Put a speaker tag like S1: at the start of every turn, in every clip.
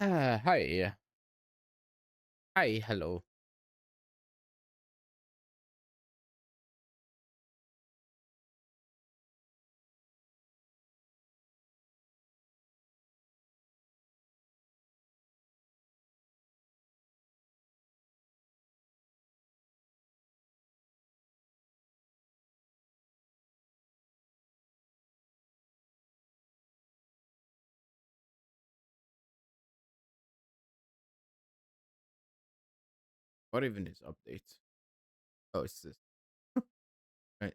S1: Hi. Hi, hello. What even is update? Oh, it's this. Right.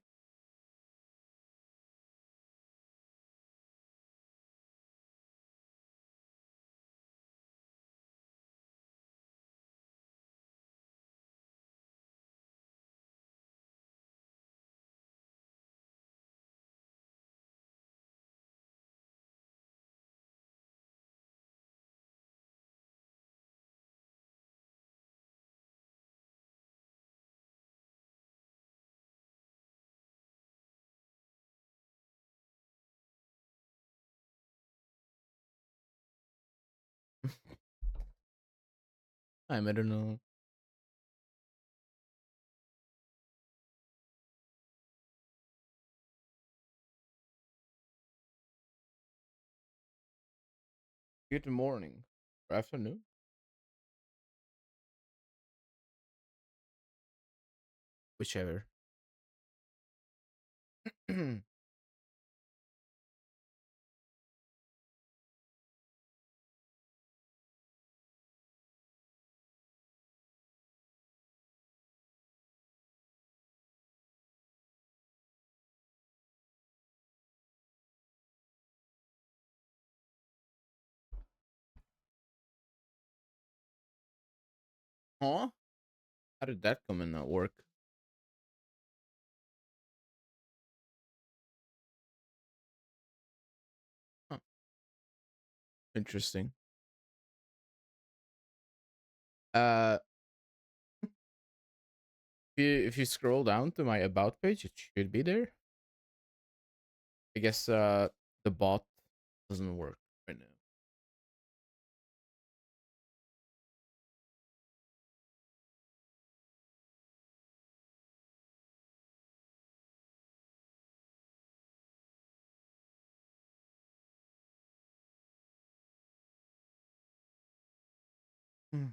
S1: I don't know. Good morning. Or afternoon. Whichever. Huh? How did that come and not work? Huh. Interesting. Uh if you scroll down to my about page, it should be there. I guess the bot doesn't work right now. Hmm.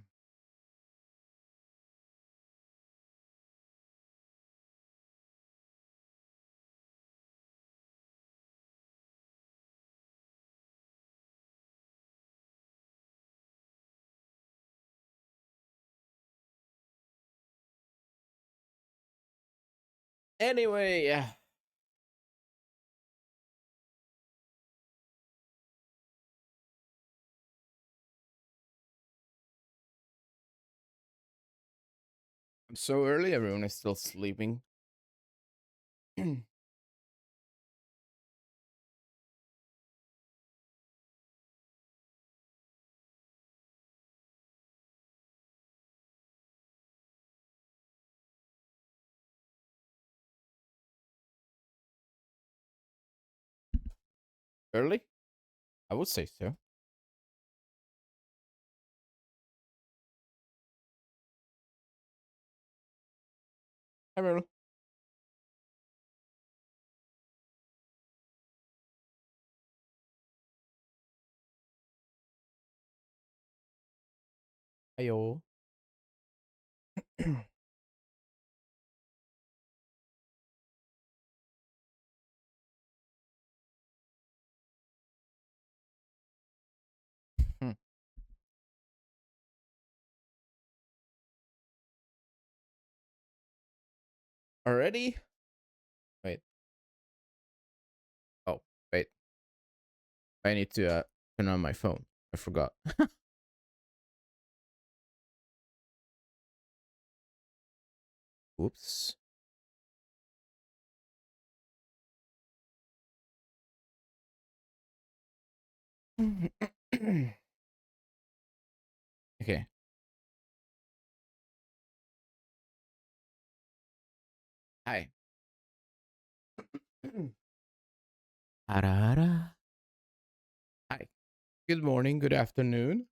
S1: Anyway, yeah. So early, everyone is still sleeping. Early? I would say so. Hello. Ayo. Hmm. Already? Wait. Oh, wait. I need to turn on my phone. I forgot. Oops. Okay. Hi. Arara. Hi. Good morning. Good afternoon.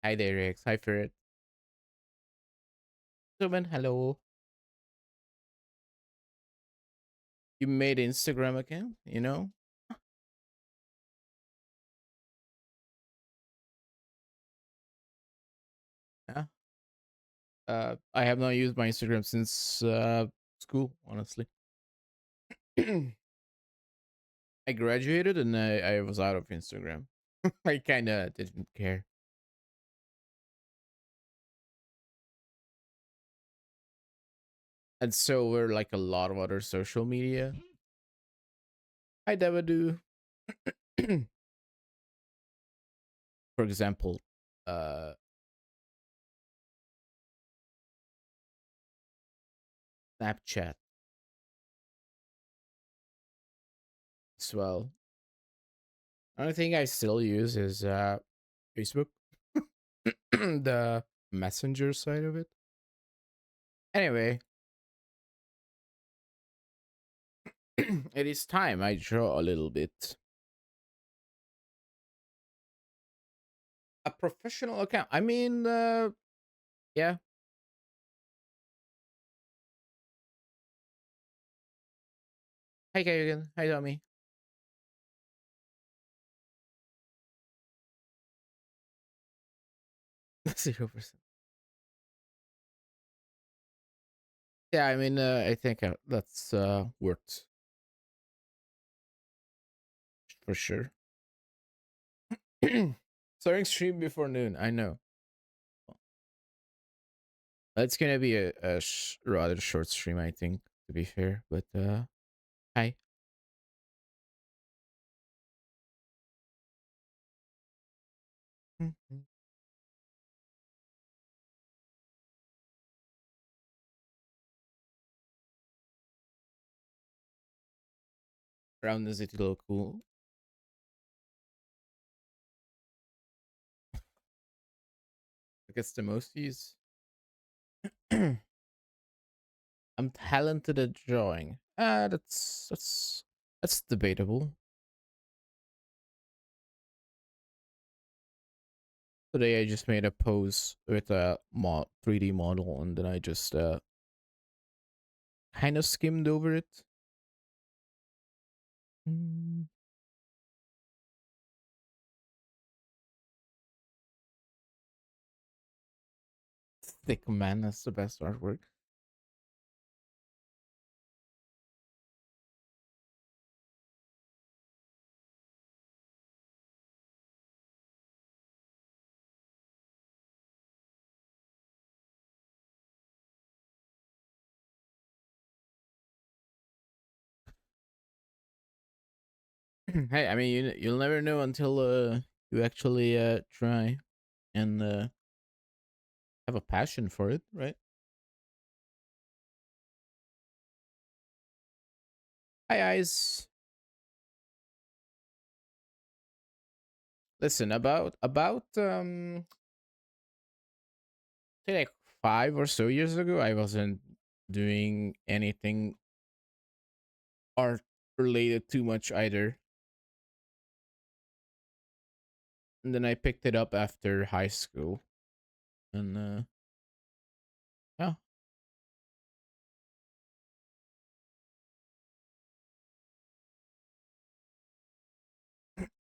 S1: Hi there, Rex. Hi, Ferret. Gentlemen, hello. You made an Instagram account, you know? Yeah. I have not used my Instagram since school, honestly. I graduated and I was out of Instagram. I kind of didn't care. And so were like a lot of other social media. I never do. For example, uh, Snapchat as well. Only thing I still use is Facebook, the messenger side of it. Anyway, it is time I draw a little bit. A professional account. I mean, yeah. Hi, Kagan. Hi, Tommy. 0%. Yeah, I mean, I think that's worked for sure. Starting stream before noon. I know. It's gonna be a rather short stream, I think, to be fair. But hi. Around the city look cool. I guess the most use. I'm talented at drawing. That's debatable. Today I just made a pose with a 3D model, and then I just kind of skimmed over it. Mm. Thick man, that's the best artwork. Hey, I mean, you'll never know until you actually try and have a passion for it, right? Hi, guys. Listen, about say like 5 or so years ago, I wasn't doing anything art related too much either. And then I picked it up after high school, and yeah.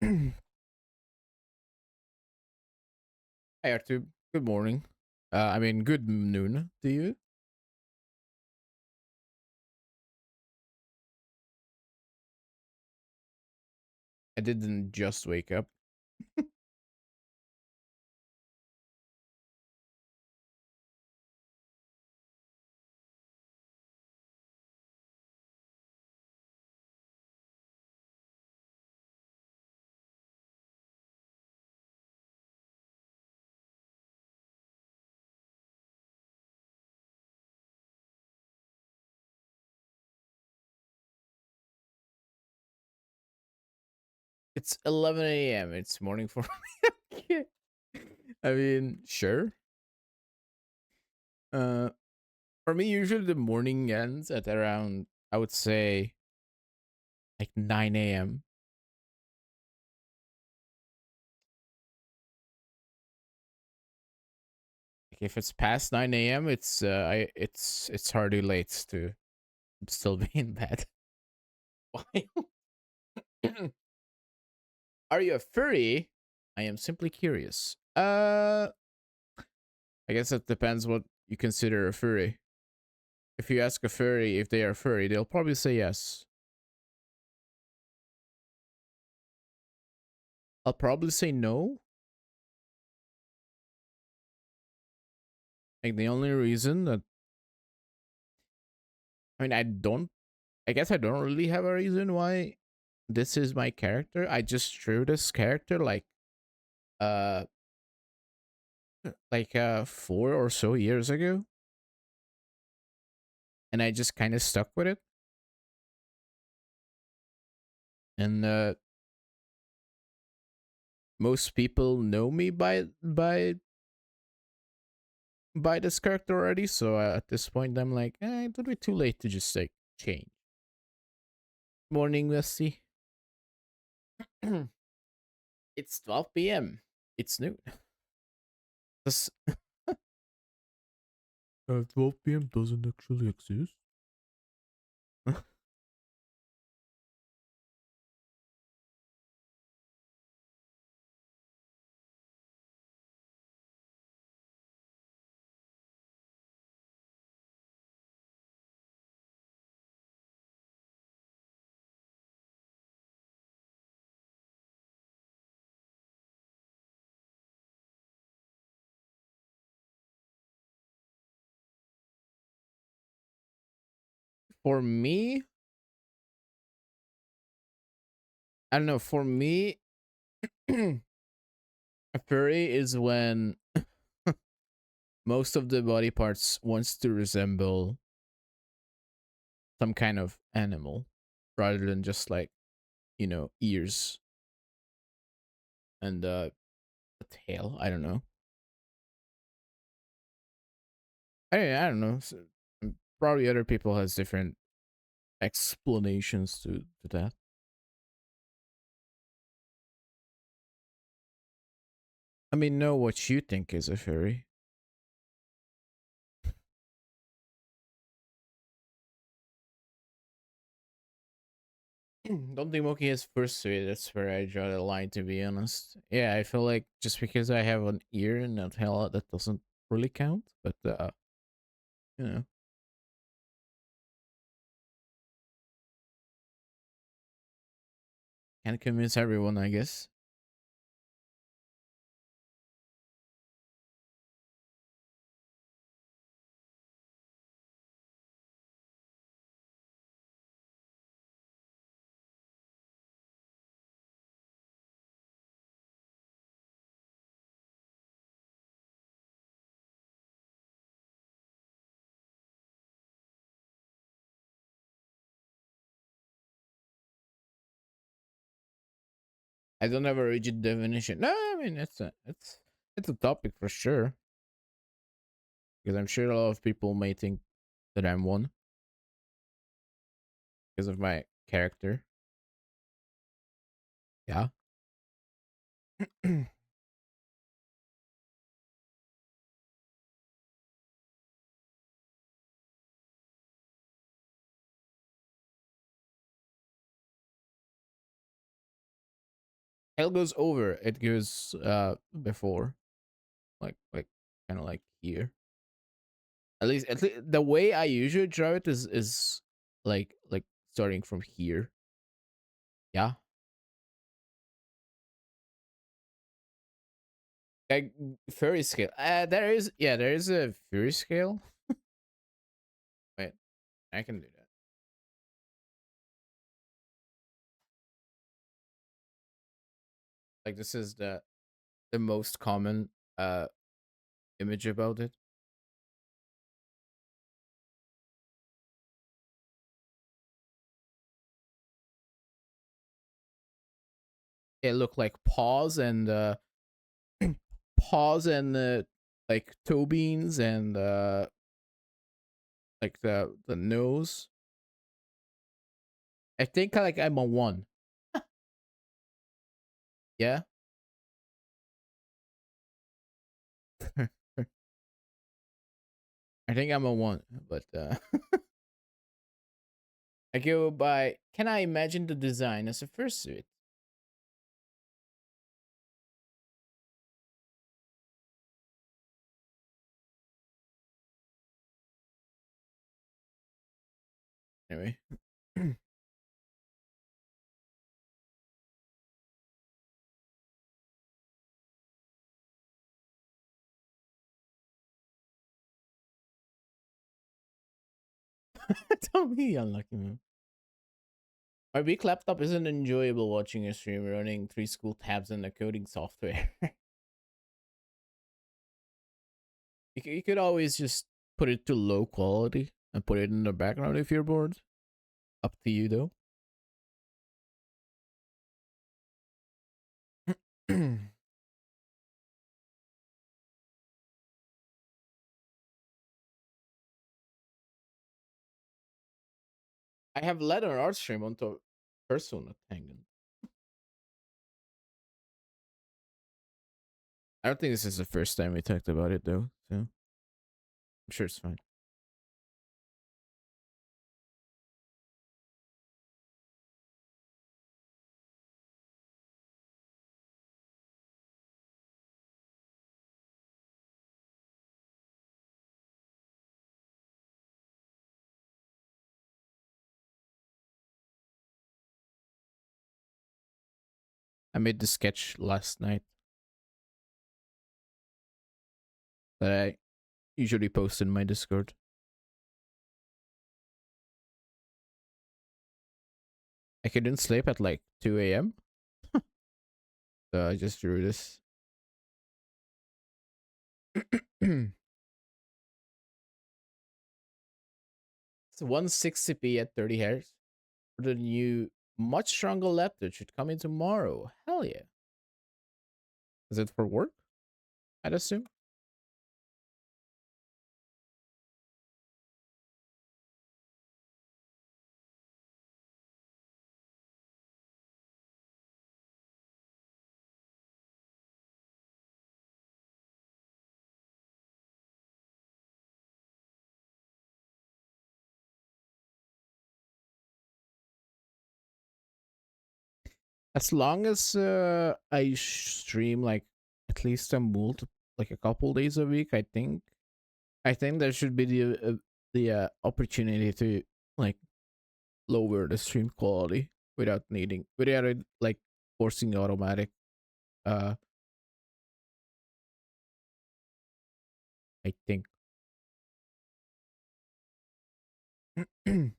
S1: Hi, Artub. Good morning. I mean, good noon to you. I didn't just wake up. It's 11 a.m. It's morning for me. I mean, sure. Uh, for me, usually the morning ends at around, I would say, like 9 a.m. if it's past 9 a.m., it's hardly late to still be in bed. Why? Are you a furry? I am simply curious. I guess it depends what you consider a furry. If you ask a furry if they are furry, they'll probably say yes. I'll probably say no. Like the only reason that I mean I guess I don't really have a reason why this is my character. I just drew this character uh 4 or so years ago, and I just kind of stuck with it. And most people know me by this character already, so at this point I'm like, it would be too late to just like change. Morning, Rusty. It's 12 p.m. It's noon. This 12 p.m. doesn't actually exist. For me, I don't know. For me, a furry is when most of the body parts wants to resemble some kind of animal rather than just like, ears and a tail. I don't know. I don't know. Probably other people has different explanations to that. I mean, know what you think is a furry. Don't think Monkey is fursuit. That's where I draw the line, to be honest. Yeah, I feel like just because I have an ear and a tail, that doesn't really count. But you know, can't convince everyone, I guess. I don't have a rigid definition. No, I mean it's a topic for sure. Because I'm sure a lot of people may think that I'm one because of my character. Yeah. Hell goes over. It goes before, like kind of like here. At least the way I usually draw it is like starting from here. Yeah. Like furry scale. There is a furry scale. Wait, I can do that. Like this is the most common image about it. It look like paws and like toe beans and like the nose. I think like I'm a one. Yeah. I think I'm a one, but I go by. Can I imagine the design as a fursuit? Anyway, tell me, unlucky man. My weak laptop isn't enjoyable watching a stream running three school tabs and a coding software. You could always just put it to low quality and put it in the background if you're bored. Up to you though. I have led an art stream onto Persona Tangen. I don't think this is the first time we talked about it though, so I'm sure it's fine. I made the sketch last night that I usually post in my Discord. I couldn't sleep at like 2 a.m. So I just drew this. It's 160p at 30 Hz. The new, much stronger laptop should come in tomorrow. Hell yeah. Is it for work? I'd assume. As long as I stream like at least like a couple days a week, I think there should be the opportunity to like lower the stream quality without it like forcing automatic. Uh, I think I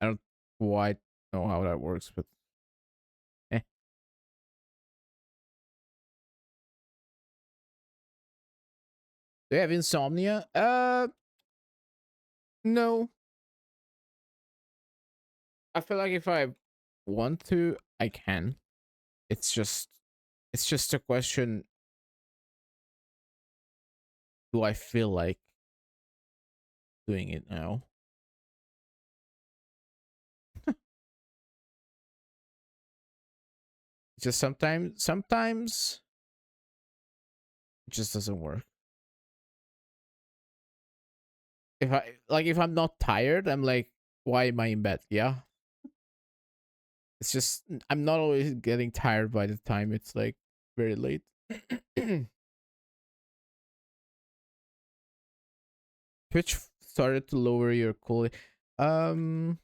S1: don't quite know how that works, but eh. Do you have insomnia? No. I feel like if I want to, I can. It's just it's just a question, do I feel like doing it now? Just sometimes it just doesn't work. If I'm not tired, I'm like, why am I in bed? Yeah. It's just I'm not always getting tired by the time it's like very late. Twitch started to lower your quality. Um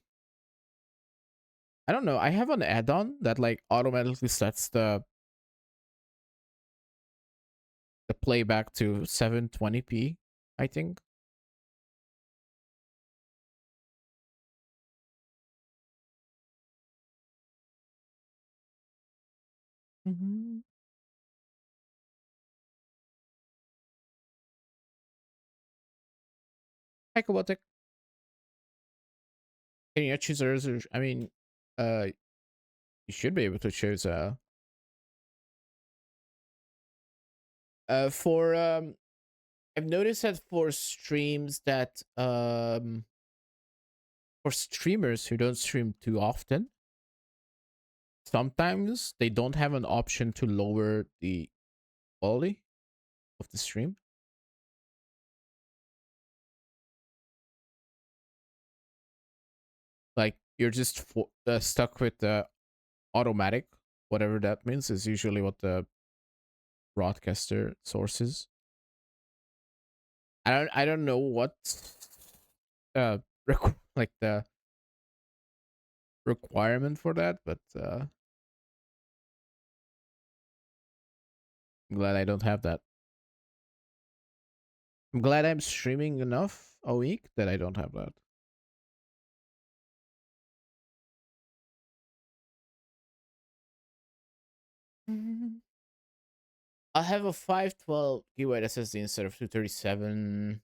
S1: I don't know. I have an add-on that like automatically sets the playback to 720p, I think. Mm-hmm. Heck about it. Can you choose a resolution? I mean, uh you should be able to choose for I've noticed that for streamers who don't stream too often, sometimes they don't have an option to lower the quality of the stream. you're just stuck with the automatic, whatever that means, is usually what the broadcaster source is. I don't know what uh like the requirement for that, but I'm glad I don't have that. I'm glad I'm streaming enough a week that I don't have that. Mhm. I have a 512 gigabyte SSD instead of 237,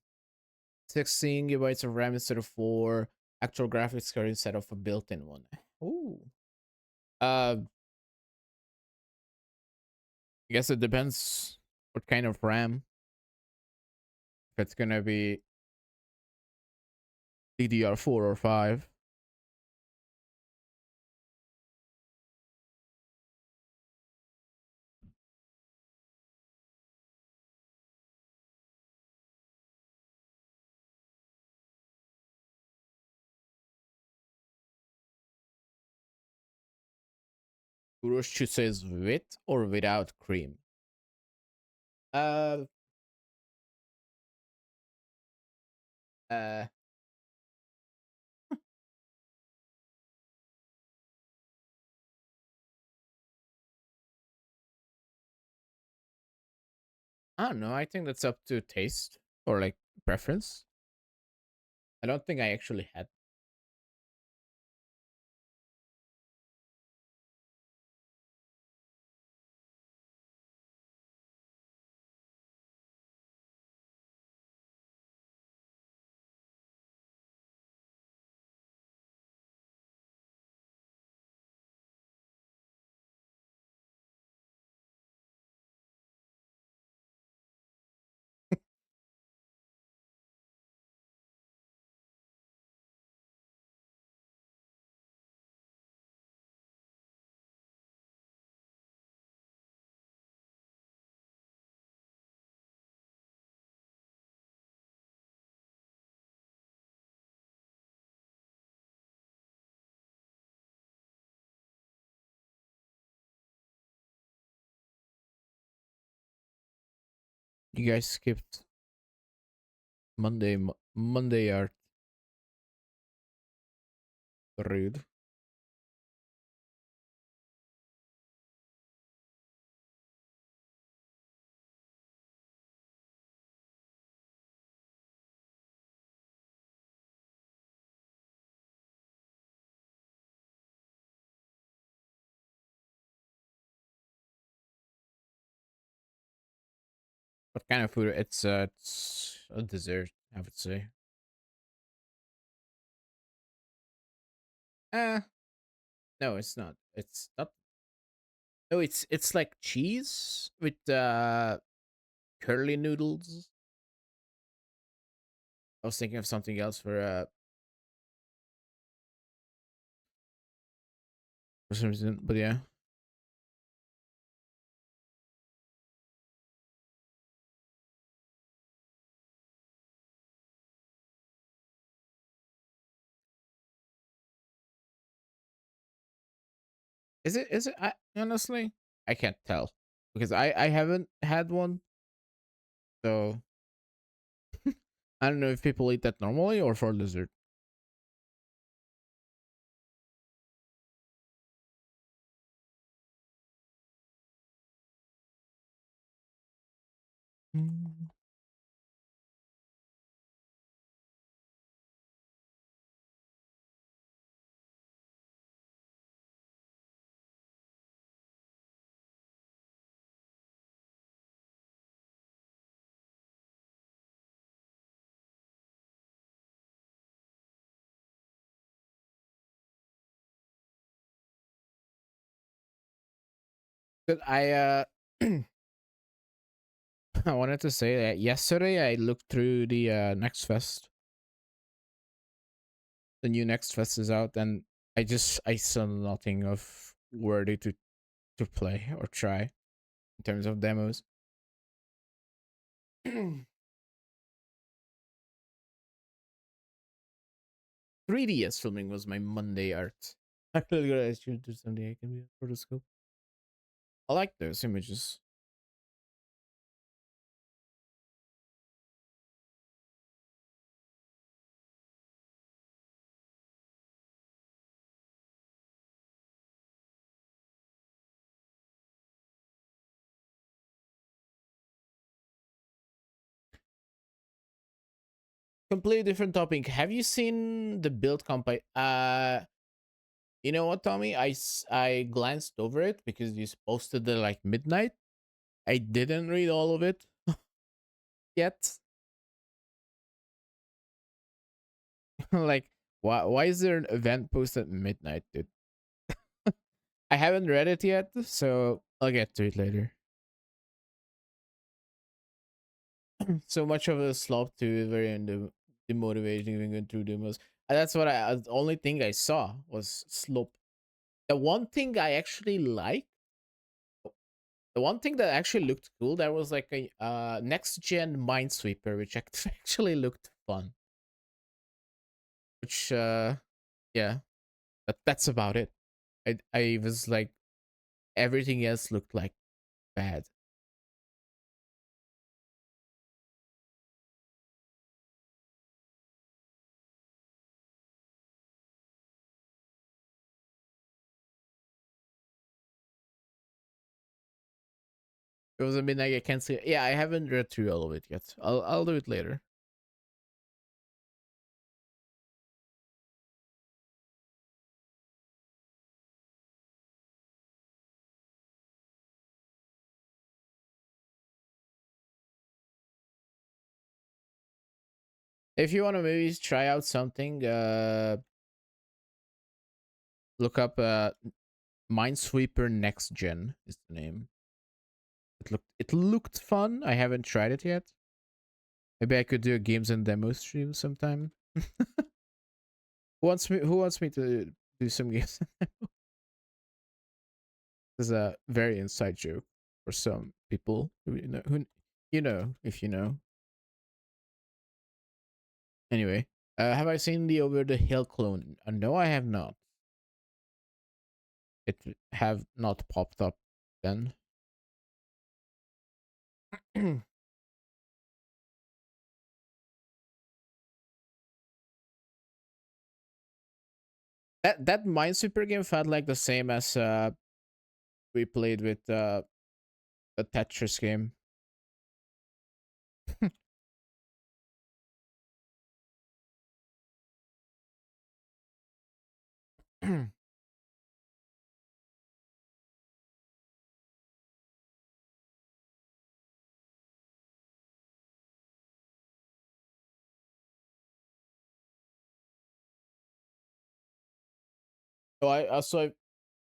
S1: 16 gigabytes of RAM instead of 4, actual graphics card instead of a built-in one. Ooh. I guess it depends what kind of RAM. If it's gonna be DDR4 or 5. Gurush says with or without cream. Uh, uh, I don't know. I think that's up to taste or like preference. I don't think I actually had. You guys skipped Monday art. Rude. What kind of food? It's a dessert, I would say. Uh no, it's not. It's not. No, it's like cheese with curly noodles. I was thinking of something else for some reason, but yeah. Is it? Is it? I honestly, I can't tell because I haven't had one, so I don't know if people eat that normally or for dessert. Mm. But I wanted to say that yesterday I looked through the Next Fest. The new Next Fest is out, and I saw nothing of worthy to play or try in terms of demos. 3DS filming was my Monday art. I really I should do something I can be a photoscope. I like those images. Completely different topic. Have you seen the build comp? You know what, Tommy? I glanced over it because you posted it like midnight. I didn't read all of it yet. Like, why is there an event post at midnight, dude? I haven't read it yet, so I'll get to it later. So much of a slop to very demotivating even going through demos. That's what the only thing I saw was slope. The one thing I actually like, the one thing that actually looked cool, there was like a next gen Minesweeper, which actually looked fun. Which yeah, that's about it. I was like everything else looked like bad. It was a midnight. I can't see. Yeah, I haven't read through all of it yet. I'll do it later. If you want to maybe try out something, look up Minesweeper Next Gen is the name. It looked fun. I haven't tried it yet. Maybe I could do a games and demo stream sometime. Who wants me to do some games? This is a very inside joke for some people who if you know. Anyway, have I seen the Over the Hill clone? No, I have not. It have not popped up then. That Minesweeper game felt like the same as we played with the Tetris game. Oh, I also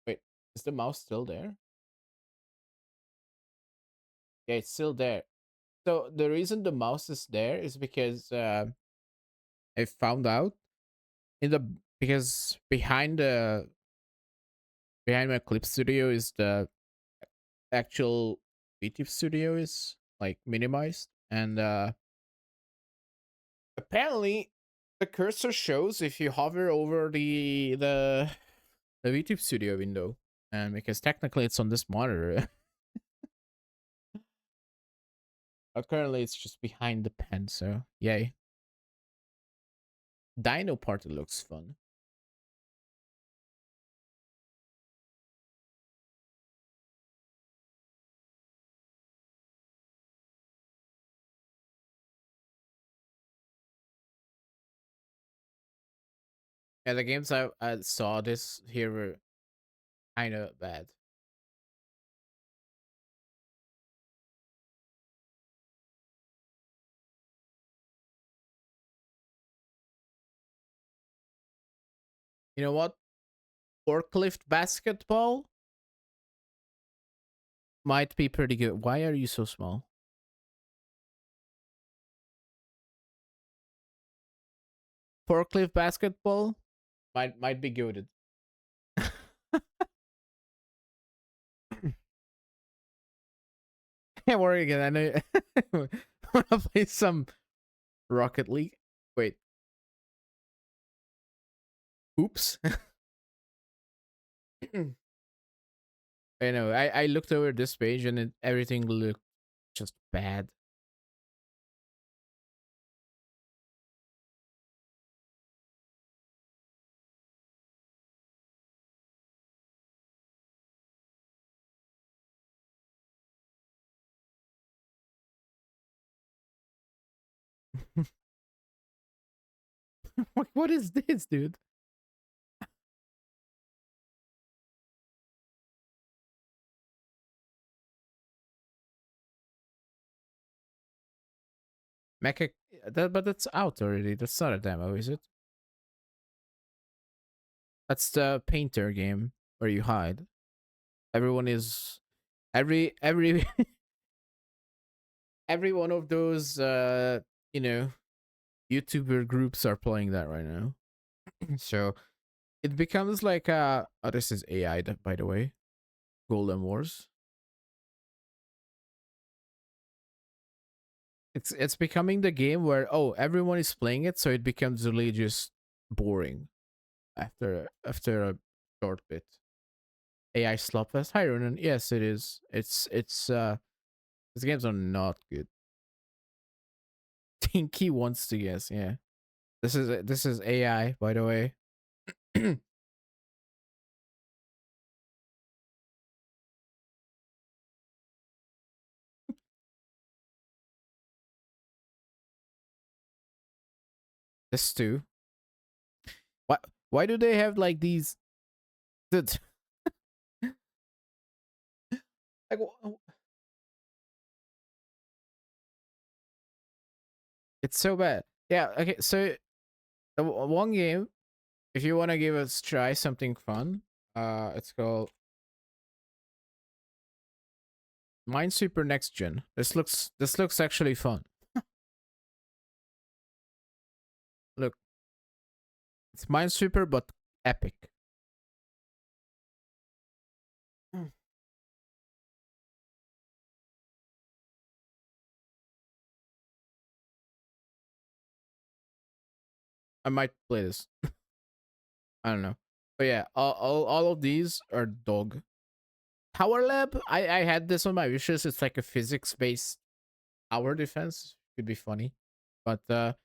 S1: wait. Is the mouse still there? Yeah, it's still there. So the reason the mouse is there is because I found out in the because behind my clip studio is the actual VTube studio is like minimized, and apparently the cursor shows if you hover over the VTube studio window, and because technically it's on this monitor. But currently it's just behind the pen, so yay. Dino Party looks fun. Yeah, the games I saw this here were kind of bad. You know what? Forklift basketball might be pretty good. Why are you so small? Forklift basketball might be good. Can't worry again. I know. Wanna play some Rocket League? Wait, Oops. I know. I looked over this page and everything looked just bad. What is this, dude? Mecha, but that's out already. That's not a demo, is it? That's the painter game where you hide. Everyone is every every one of those you know YouTuber groups are playing that right now. So it becomes like oh, this is AI by the way. Golden Wars. It's becoming the game where oh everyone is playing it, so it becomes really just boring after a short bit. AI Slopfest. Hi Ronan. Yes, it is. It's these games are not good. Tinky wants to guess. Yeah, this is AI by the way. This too. Why do they have like these? Like it's so bad. Yeah. Okay. So one game, if you want to give us try something fun, it's called Minesweeper Next Gen. This looks actually fun. Look, it's Minesweeper but epic. Mm. I might play this. I don't know, but yeah, all of these are dog. Tower Lab. I had this on my wishes. It's like a physics based tower defense. Could be funny, but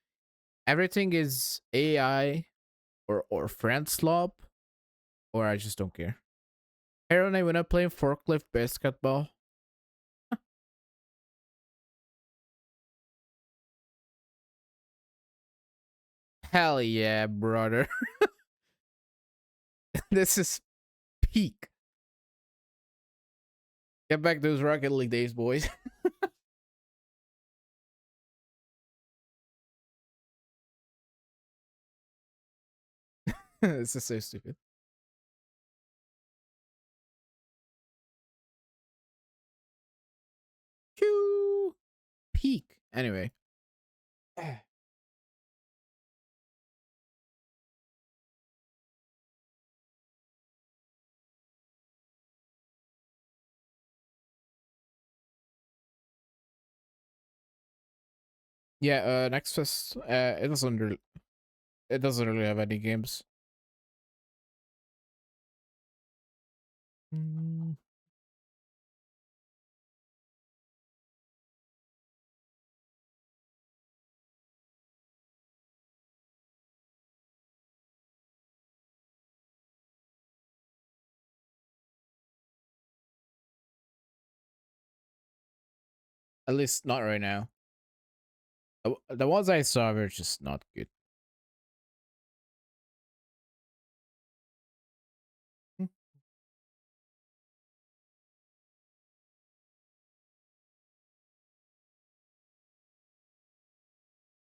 S1: everything is AI or friend slop, or I just don't care. Aaron, I wanna play forklift basketball. Hell yeah, brother. This is peak. Get back those Rocket League days, boys. This is so stupid. Pew! Peak. Anyway. Yeah, next fest, it doesn't really have any games. Mm. At least not right now. The ones I saw were just not good. Hmm.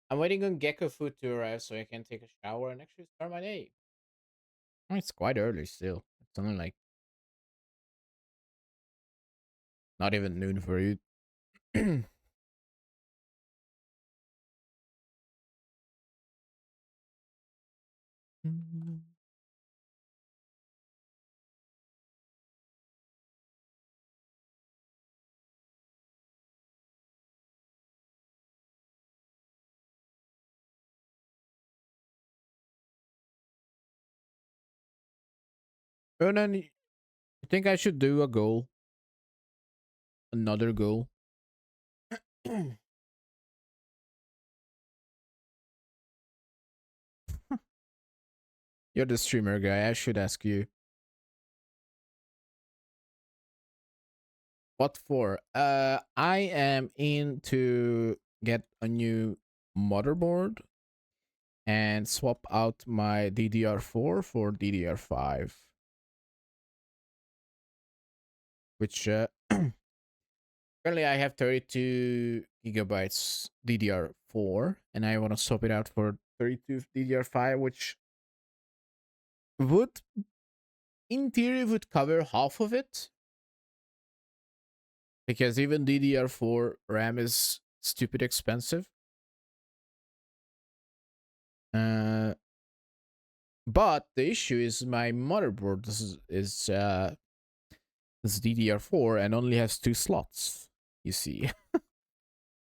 S1: I'm waiting on Gecko food to arrive so I can take a shower and actually start my day. Oh, it's quite early still. It's only like not even noon for you. And then you think I should do a goal, another goal? You're the streamer guy. I should ask you. What for? I am in to get a new motherboard and swap out my DDR4 for DDR5, which currently I have 32 gigabytes DDR4, and I want to swap it out for 32 DDR5, which would, in theory, would cover half of it, because even DDR4 RAM is stupid expensive. Uh, but the issue is my motherboard is DDR4 and only has 2 slots. You see,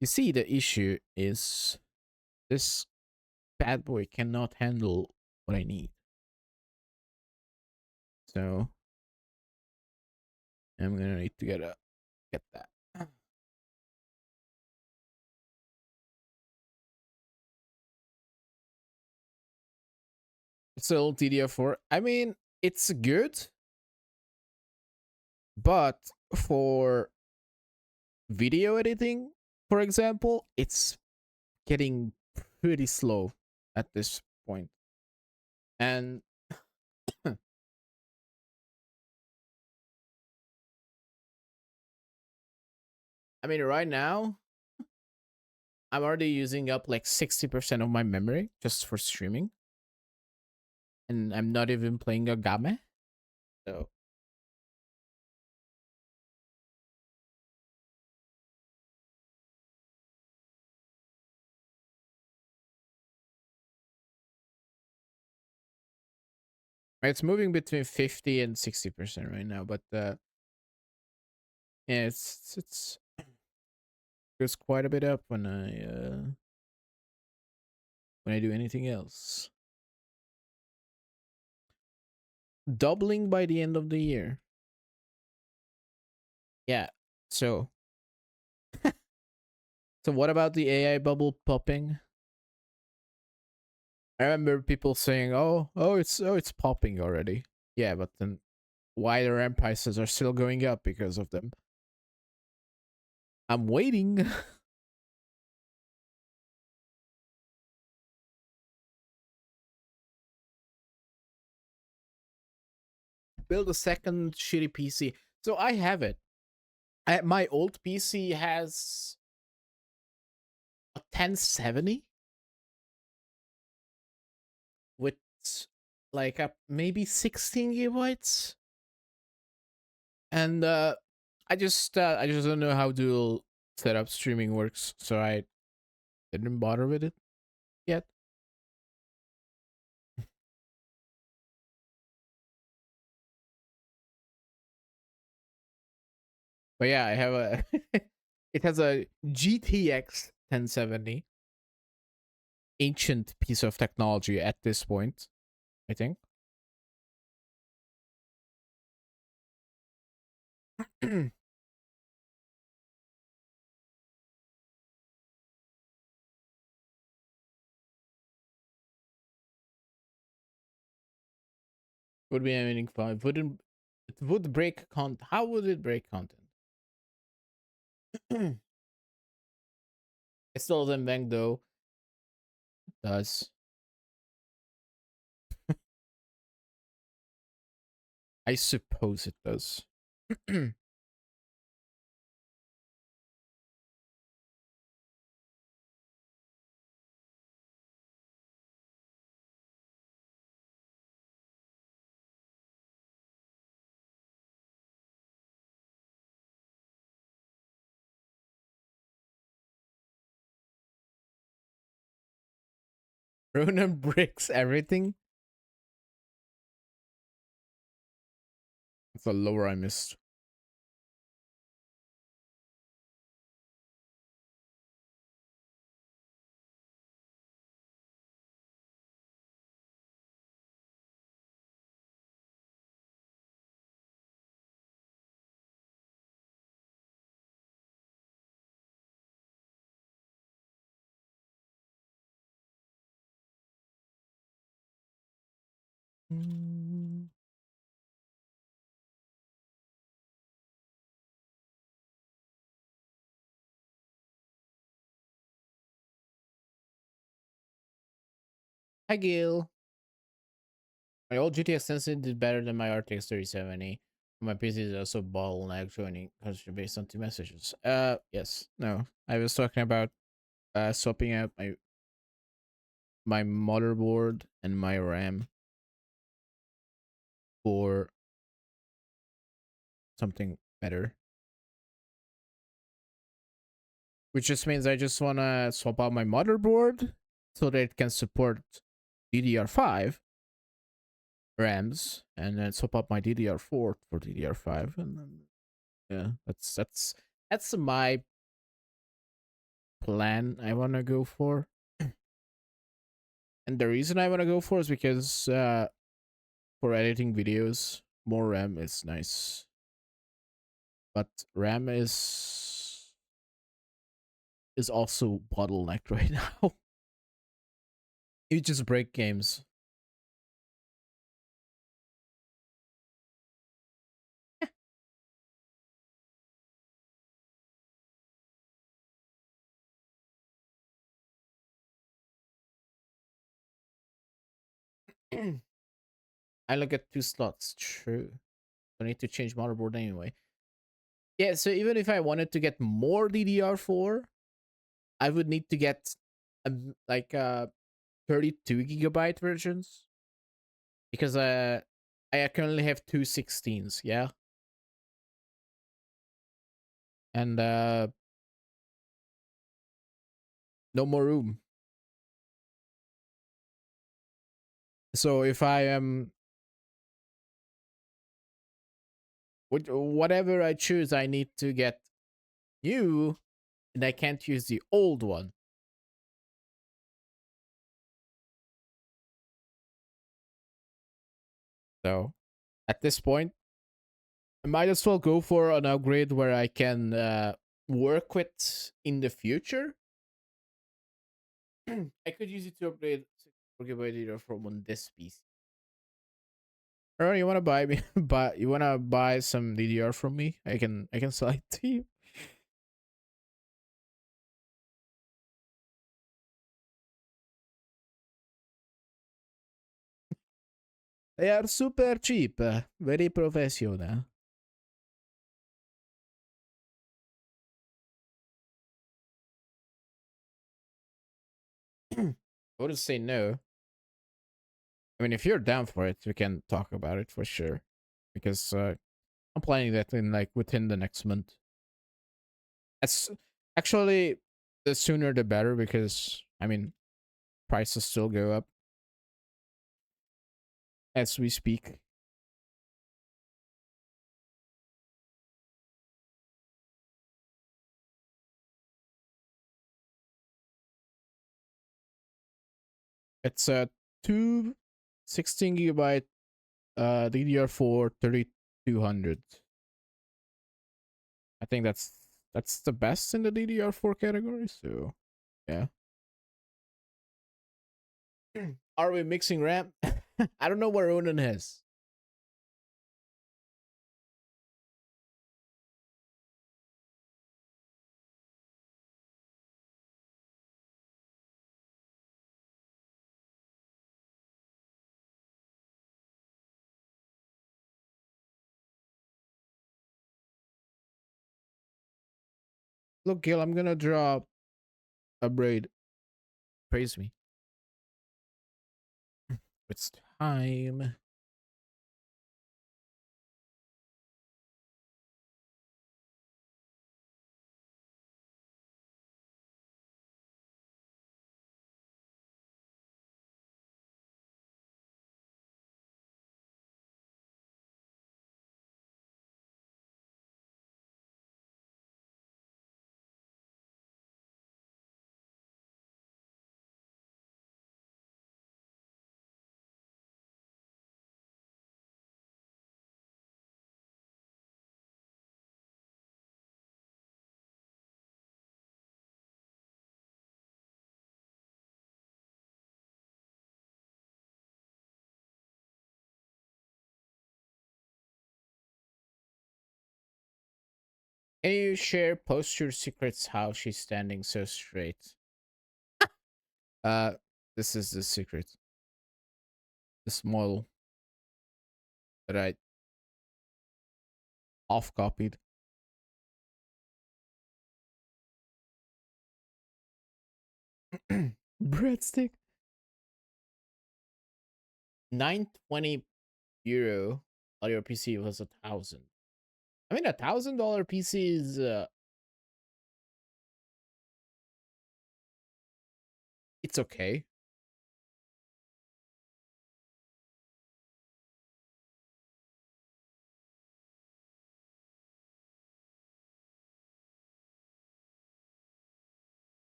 S1: you see, the issue is this bad boy cannot handle what I need. So I'm gonna need to get that. So DDR4. I mean, it's good, but for video editing, for example, it's getting pretty slow at this point. And I mean, right now, I'm already using up like 60% of my memory just for streaming. And I'm not even playing a game. So it's moving between 50 and 60% right now, but yeah, it's goes quite a bit up when I do anything else. Doubling by the end of the year. Yeah. So so what about the AI bubble popping? I remember people saying, it's popping already." Yeah, but then why the RAM prices are still going up because of them? I'm waiting. Build a second shitty PC. So I have it. My old PC has a 1070 with like a maybe 16 gigabytes, and I just don't know how dual setup streaming works, so I didn't bother with it yet. But yeah, I have a it has a GTX 1070, ancient piece of technology at this point, I think. Would be anything fun. Wouldn't it would break content? How would it break content? It still doesn't bang though. It does. I suppose it does. Ronan breaks everything. It's a lower I missed. Mm. Hi, Gil. My old GTX 1060 did better than my RTX 3070. My PC is also bottleneck joining based on two messages. Yes. No. I was talking about swapping out my motherboard and my RAM for something better. Which just means I just wanna swap out my motherboard so that it can support DDR5 RAMs, and then swap up my DDR4 for DDR5, and then yeah, that's my plan. I want to go for, and the reason I want to go for is because for editing videos, more RAM is nice, but RAM is also bottlenecked right now. You just break games. I only get 2 slots. True. I need to change motherboard anyway. Yeah, so even if I wanted to get more DDR4, I would need to get like 32 GB versions because I can only have two 16s, yeah, and no more room. So if I am whatever I choose, I need to get new, and I can't use the old one. So at this point, I might as well go for an upgrade where I can work with in the future. I could use it to upgrade 64 GB data from on this piece. Or you wanna buy me but you wanna buy some DDR from me? I can sell it to you. They are super cheap, very professional. I wouldn't say no. I mean, if you're down for it, we can talk about it for sure. Because I'm planning that in like within the next month. That's actually the sooner the better because I mean prices still go up as we speak. It's a two 16 GB DDR4 3200. I think that's the best in the DDR4 category. So yeah. Are we mixing RAM? I don't know what Ronan has. Look, Gil, I'm gonna draw a braid. Praise me. It's time. Can you share posture secrets? How she's standing so straight. Uh, this is the secret. This model that I off copied. Breadstick. 920 euro. Audio PC was 1,000. I mean, $1,000 PC is it's okay.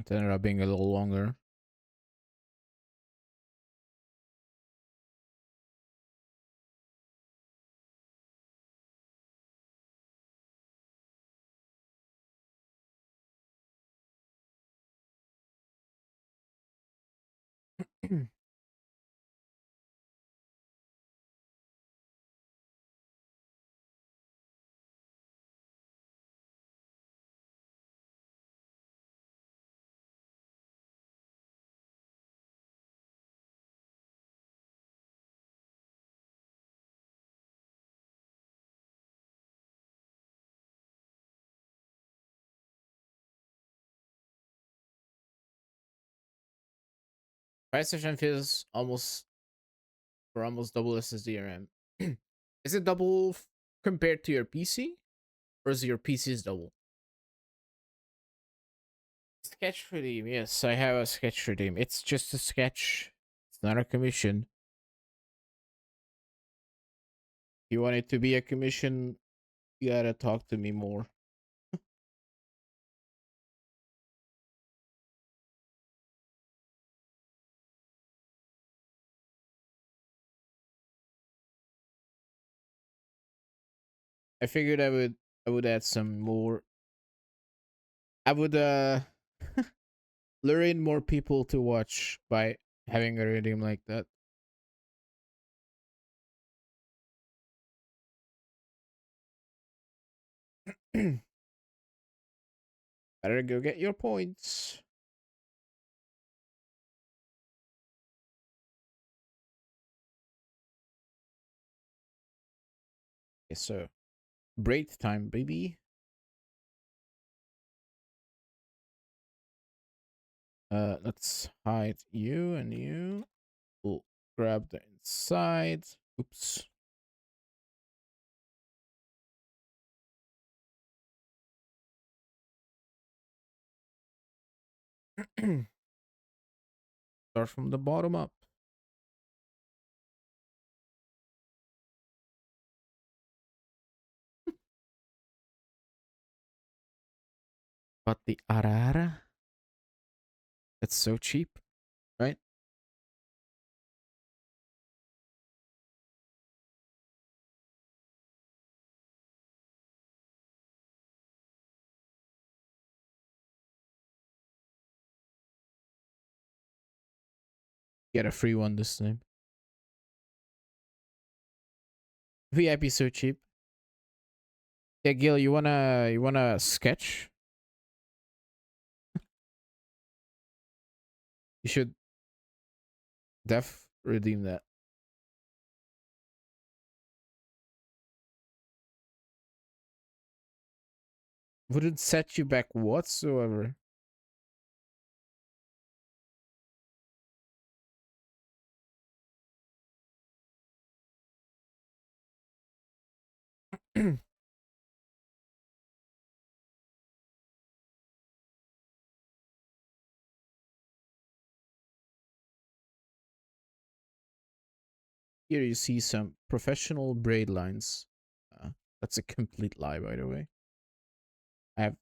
S1: It ended up being a little longer. Price station feels almost for almost double SSD RAM. Is it double compared to your PC, or is your PC's double? Sketch redeem. Yes, I have a sketch redeem. It's just a sketch. It's not a commission. If you want it to be a commission, you gotta talk to me more. I figured I would add some more. I would lure in more people to watch by having a redeem like that. Better go get your points. Yes, sir. Break time, baby. Let's hide you and you. We'll grab the inside. Oops. Start from the bottom up. But the arara, it's so cheap, right? Get a free one this time. VIP so cheap. Yeah, Gil, you wanna sketch? You should redeem that. Wouldn't set you back whatsoever. Here you see some professional braid lines. Uh, that's a complete lie, by the way. I have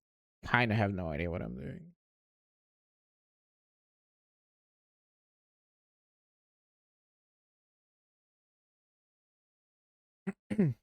S1: kind of have no idea what I'm doing. Mm.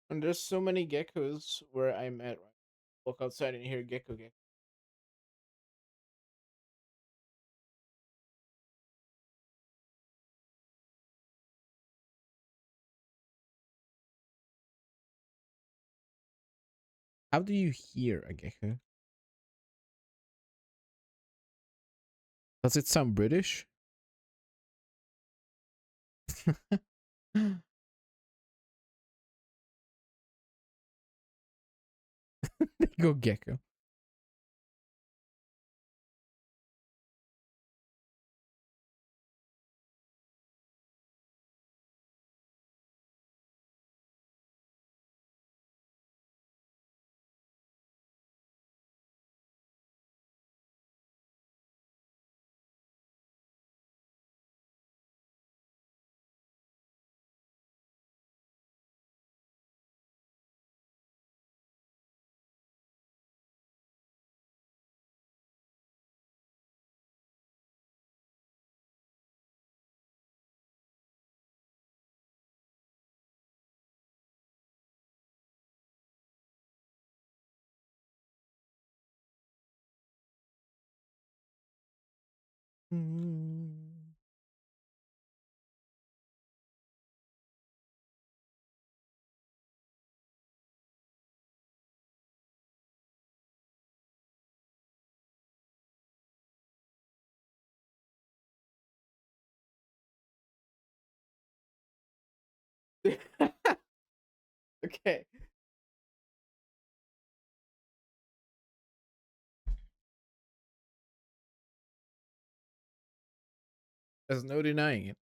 S1: And there's so many geckos where I'm at. Look outside and hear gecko gecko. How do you hear a gecko? Does it sound British? Go gecko. Mm. Okay. There's no denying it.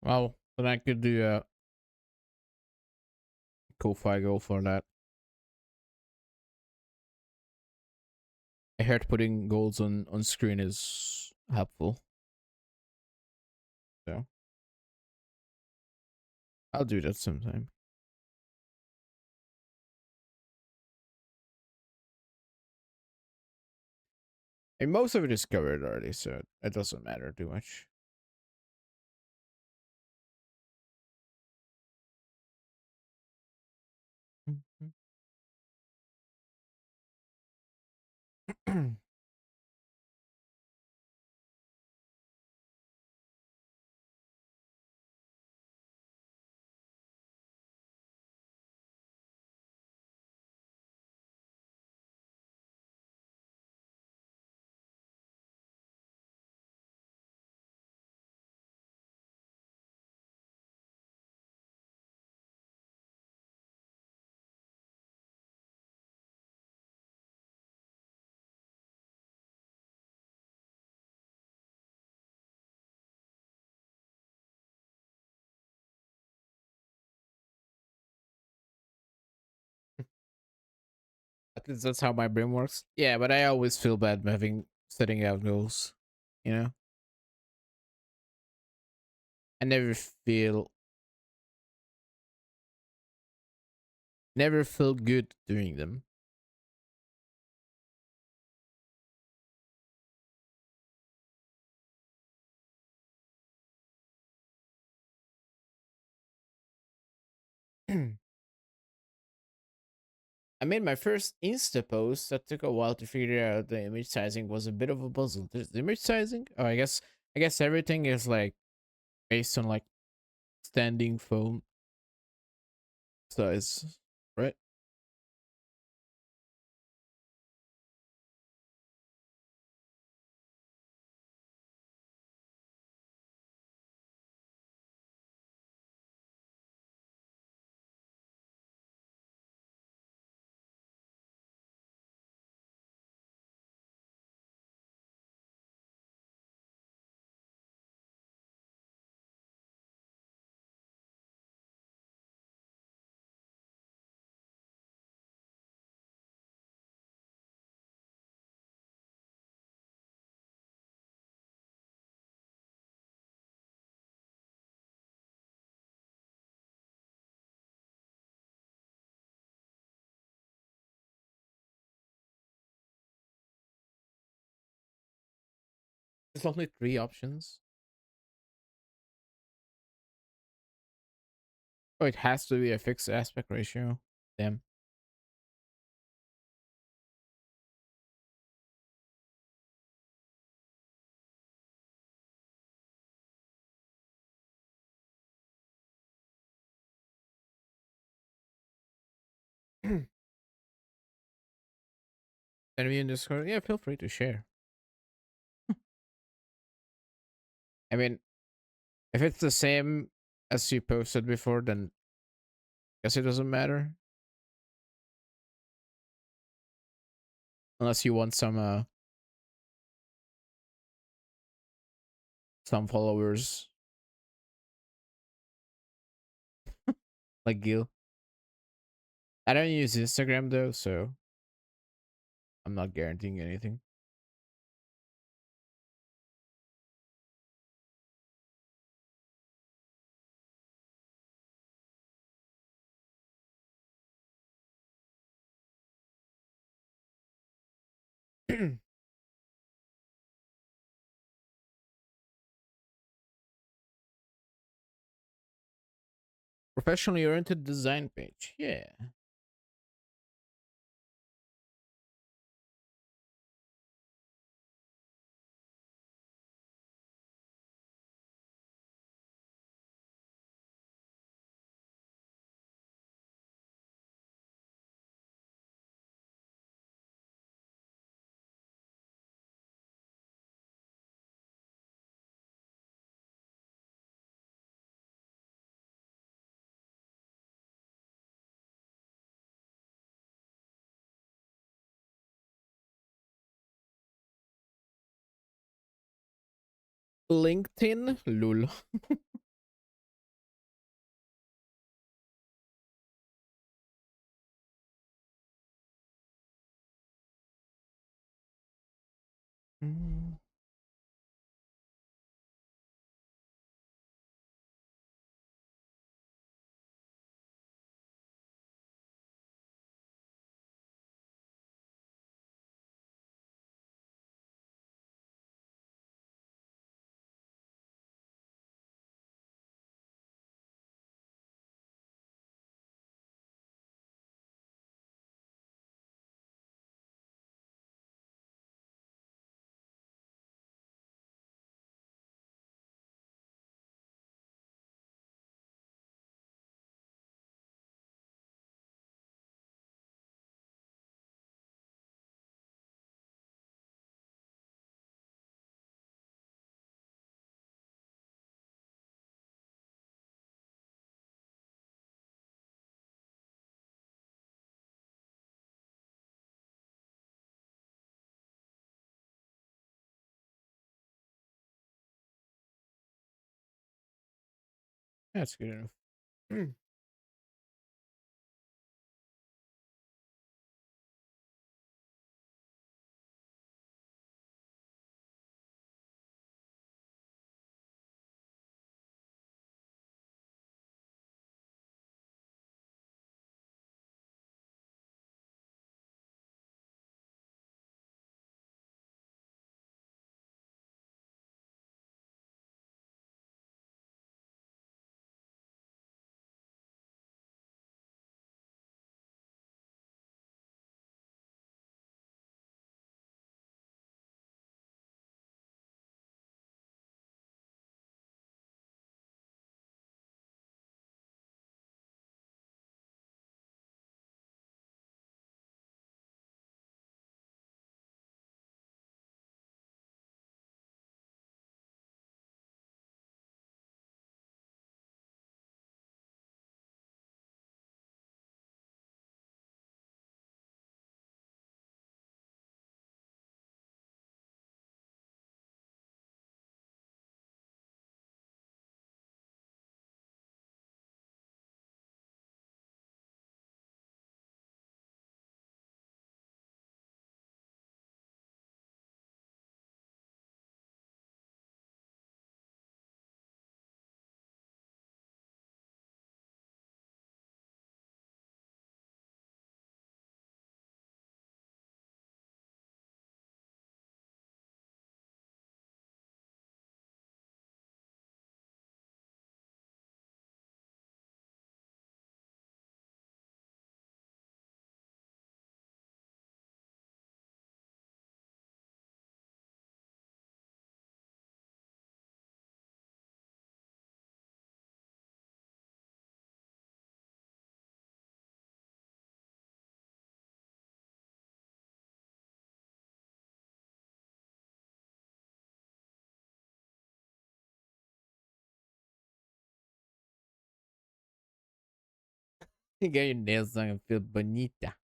S1: Well, then I could do a Ko-Fi goal for that. I heard putting goals on screen is helpful. So I'll do that sometime. And most of it is covered already, so it doesn't matter too much. At least that's how my brain works. Yeah, but I always feel bad having setting out goals. You know, I never feel good doing them. I made my first Insta post that took a while to figure out. The image sizing was a bit of a puzzle. The image sizing? Oh, I guess everything is like based on like standing foam size, right? There's only three options. Oh, it has to be a fixed aspect ratio. Damn. Send me in Discord. Yeah, feel free to share. I mean, if it's the same as you posted before, then I guess it doesn't matter. Unless you want some followers like Gil. I don't use Instagram though, so I'm not guaranteeing anything. Professionally oriented design page. Yeah. LinkedIn? Lul. Mm. That's good enough. You got your nails done and feel bonita.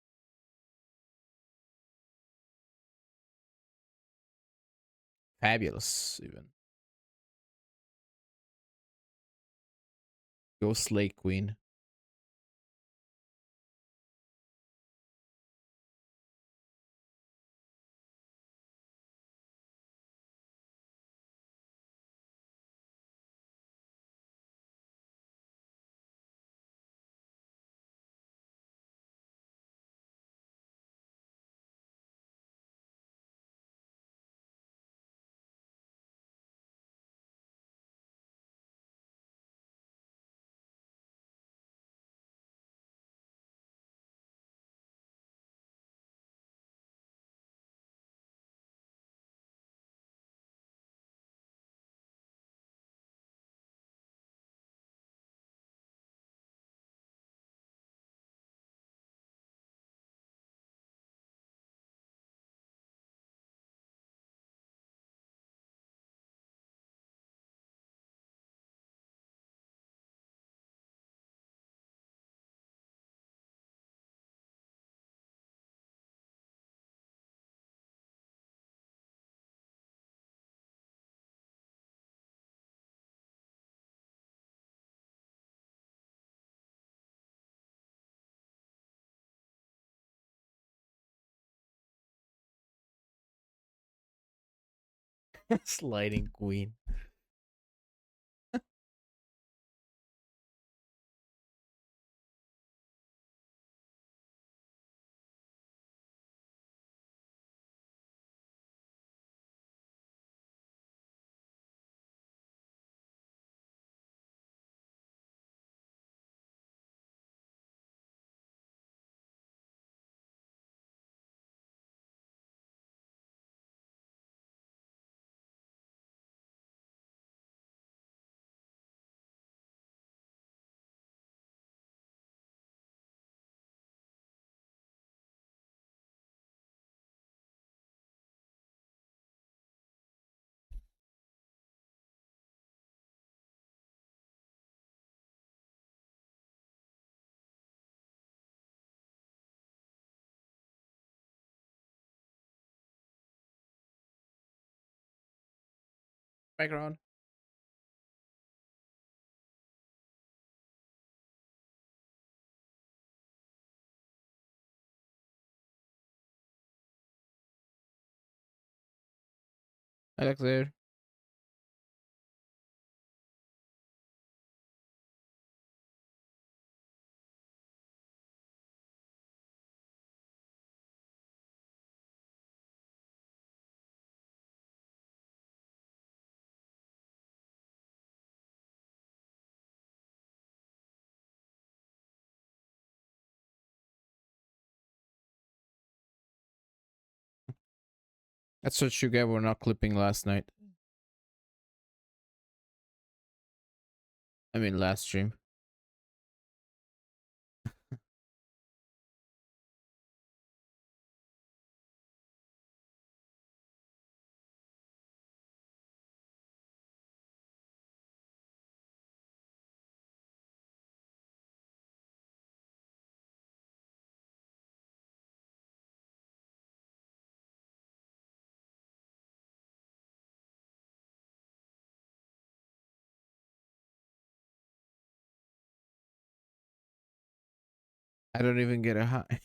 S1: Fabulous, even. Go slay queen. Sliding queen. Background. Alex there. That's what you get. We're not clipping last night. I mean, last stream. I don't even get a high.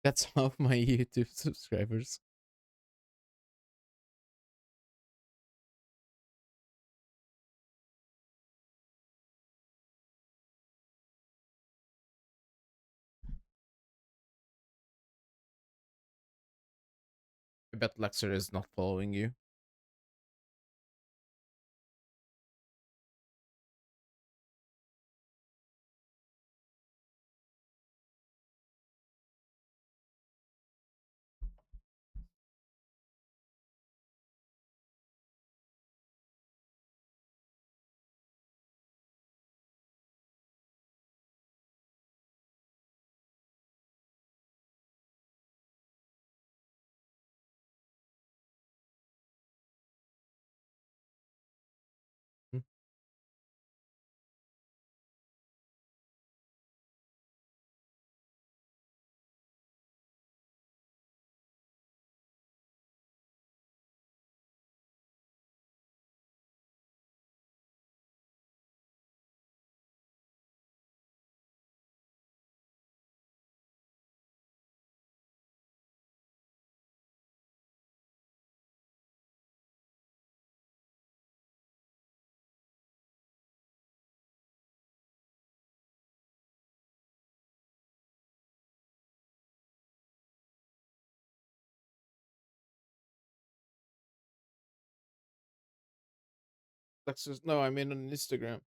S1: That's half my YouTube subscribers. I bet Lexer is not following you. That's just no. I mean on Instagram.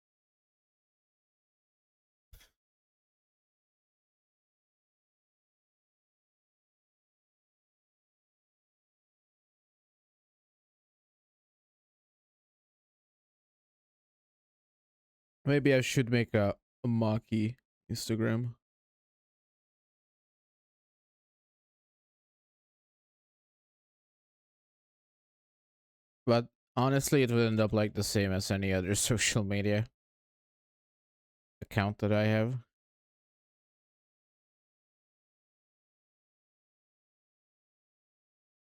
S1: Maybe I should make a Maki Instagram. But honestly, it would end up like the same as any other social media account that I have.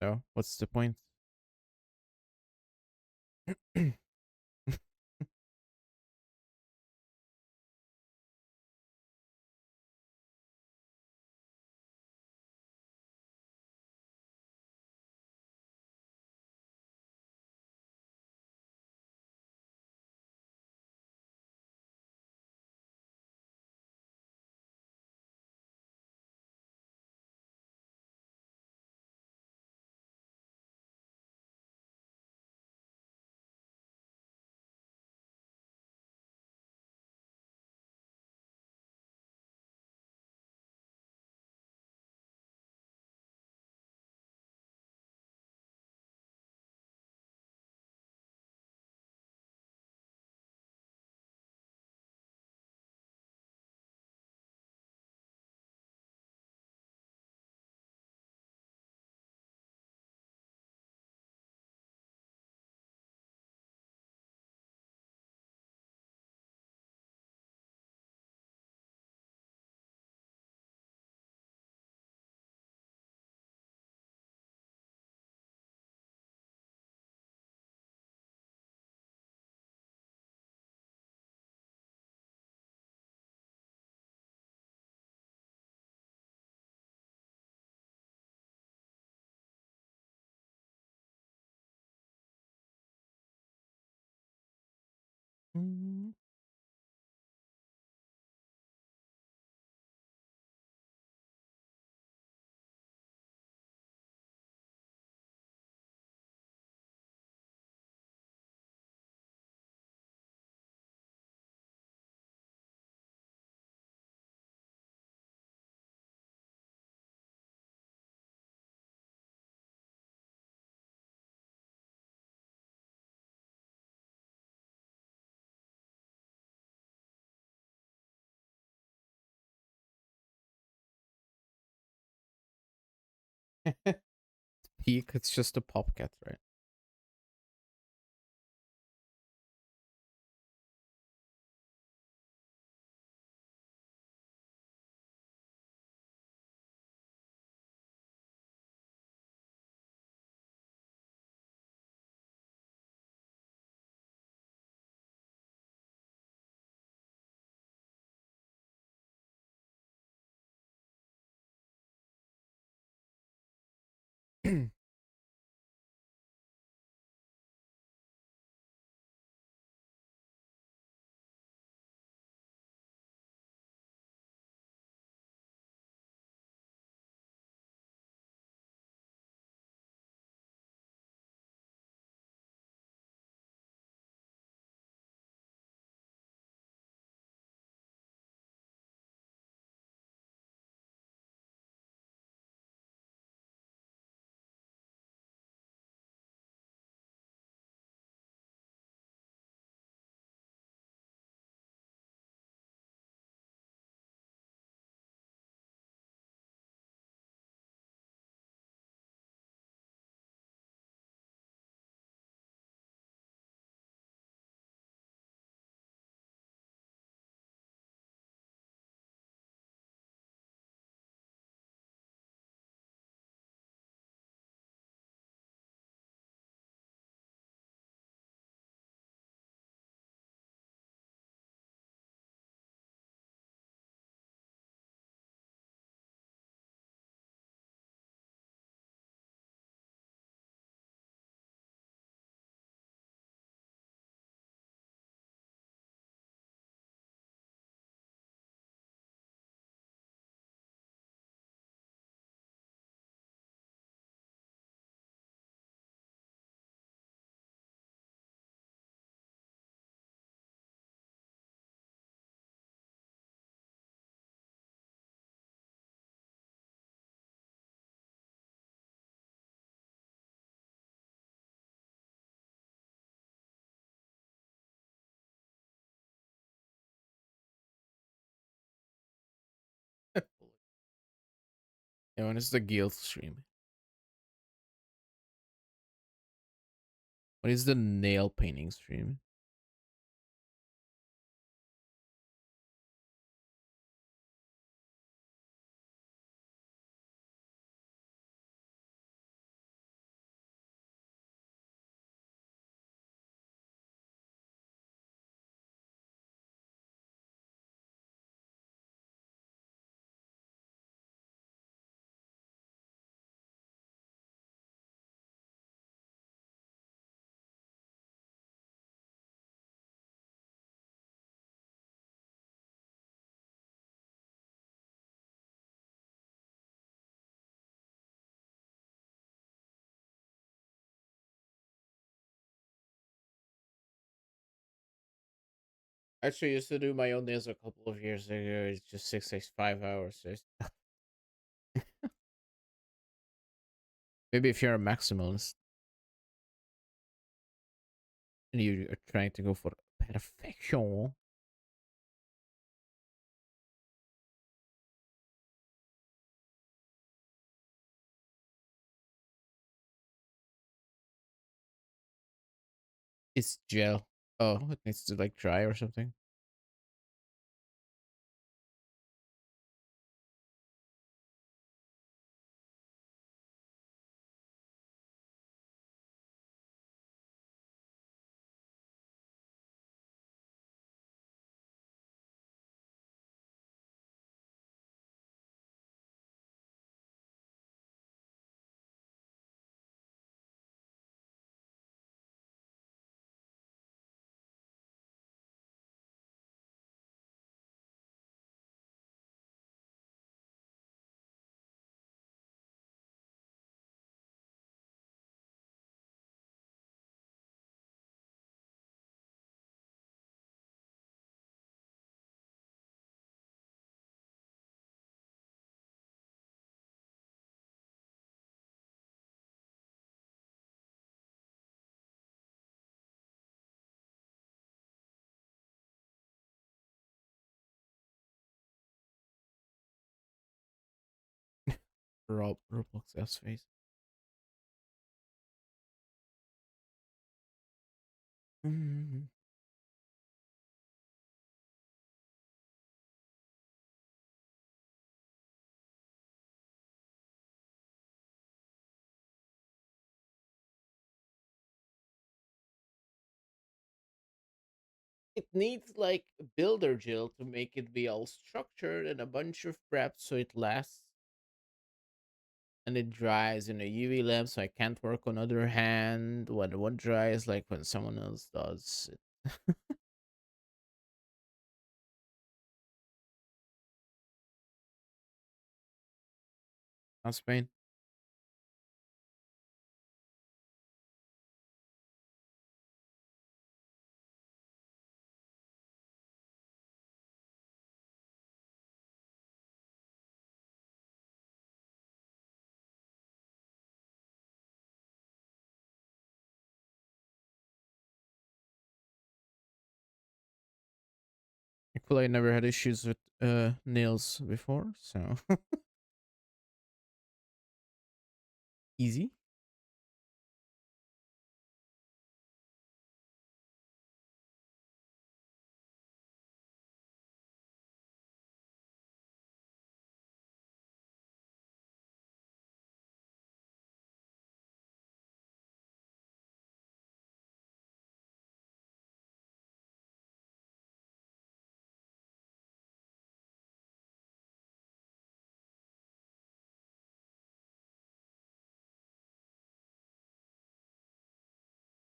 S1: So what's the point? Peak. It's just a popcat, right? Yeah, when is the guild stream? What is the nail painting stream? Actually, I used to do my own nails a couple of years ago. It's just 5 hours. Maybe if you're a maximalist and you are trying to go for perfection. It's gel. Oh, it needs to like dry or something. Roblox S face. Mhm. It needs like builder gel to make it be all structured and a bunch of prep so it lasts and it dries in a UV lamp so I can't work on other hand when one dries like when someone else does it. On Spain. Well, I never had issues with nails before, so easy.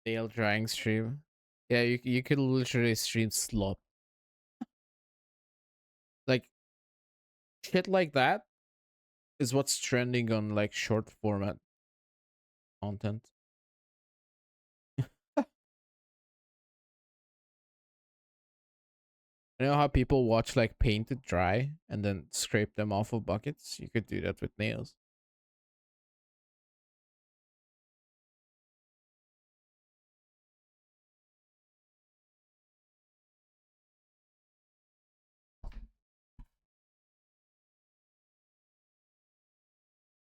S1: Nail drying stream. Yeah, you could literally stream slop. Like shit like that is what's trending on like short format content. You know how people watch like paint it dry and then scrape them off of buckets? You could do that with nails.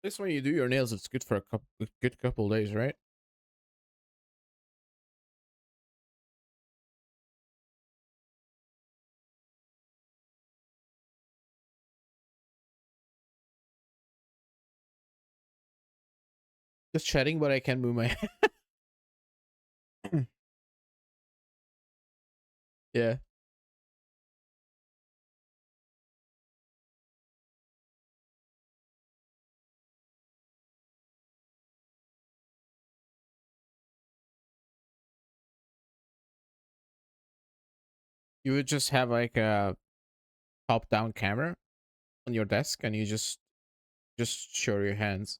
S1: least when you do your nails, it's good for a good couple days, right? Just chatting, but I can't move my. Yeah. You would just have like a top down camera on your desk, and you just show your hands.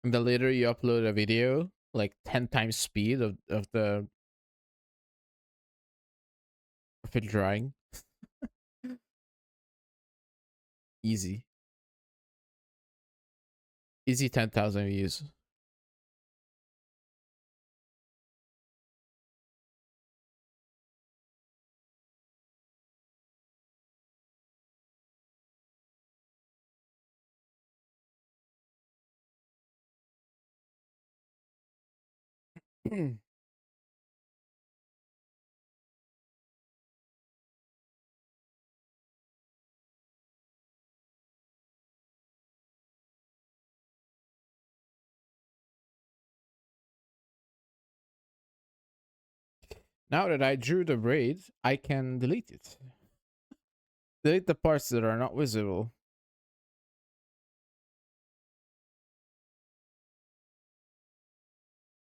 S1: And the later you upload a video, like 10 times speed of it drying. Easy. Easy 10,000 views. Now that I drew the braid, I can delete it. Delete the parts that are not visible.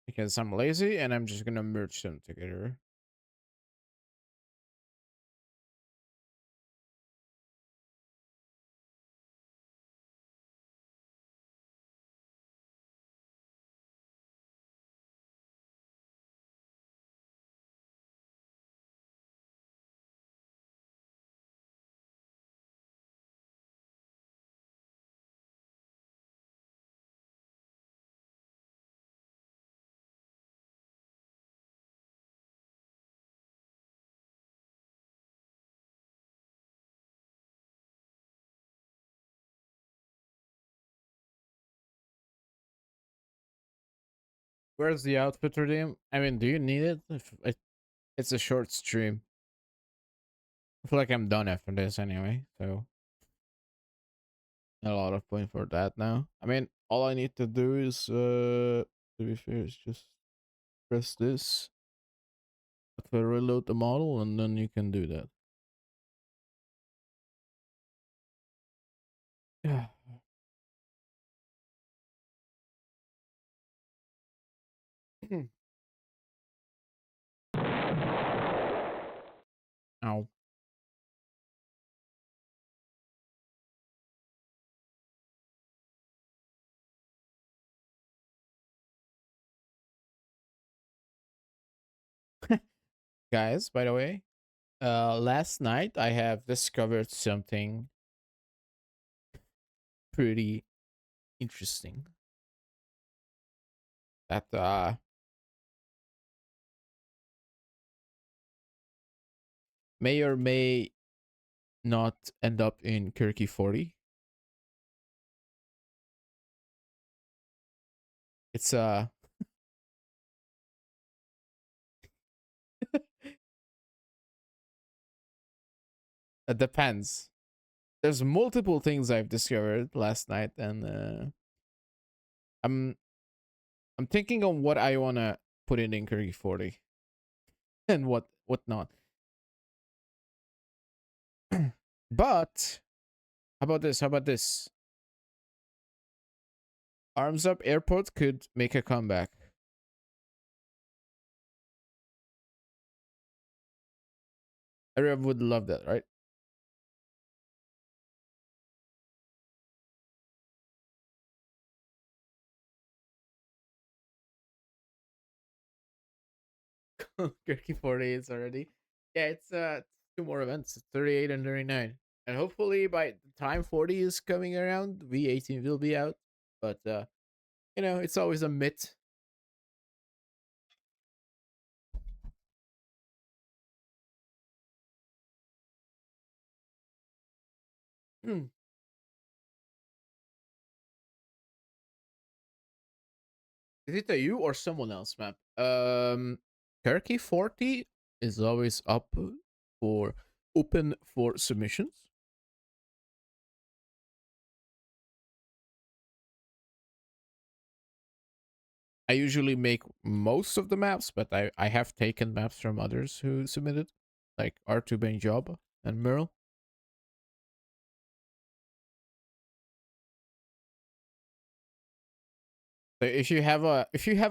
S1: Because I'm lazy and I'm just gonna merge them together. Where's the outfit redeem? I mean, do you need it? It's a short stream. I feel like I'm done after this anyway, so not a lot of point for that now. I mean, all I need to do is to be fair is just press this to reload the model, and then you can do that. Yeah. Ow. Guys, by the way, last night I have discovered something pretty interesting that may or may not end up in Kirky 40. It's it depends. There's multiple things I've discovered last night, and I'm I'm thinking on what I wanna put in Kirky 40 and what not. But how about this? How about this? Arms Up Airport could make a comeback. Everyone would love that, right? Kirky 40 is already. Yeah, it's two more events, 38 and 39. And hopefully by the time 40 is coming around, V18 will be out. But it's always a myth. Is it a you or someone else map? Turkey 40 is always up for open for submissions. I usually make most of the maps, but I have taken maps from others who submitted, like R2 Bang Job and Merle. So if you have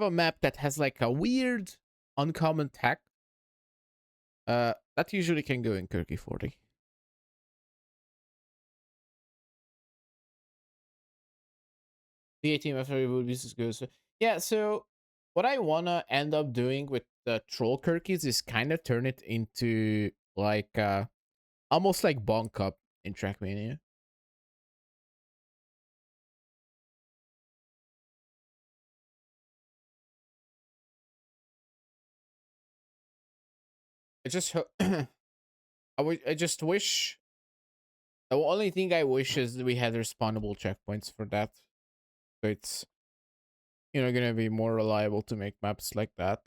S1: a map that has like a weird uncommon tech, that usually can go in Turkey 40. The 18 after would be good. So yeah, so what I wanna end up doing with the troll Kirkies is kind of turn it into like almost like Bonk Up in Trackmania. I just I just wish the only thing I wish is that we had respawnable checkpoints for that. So it's gonna be more reliable to make maps like that.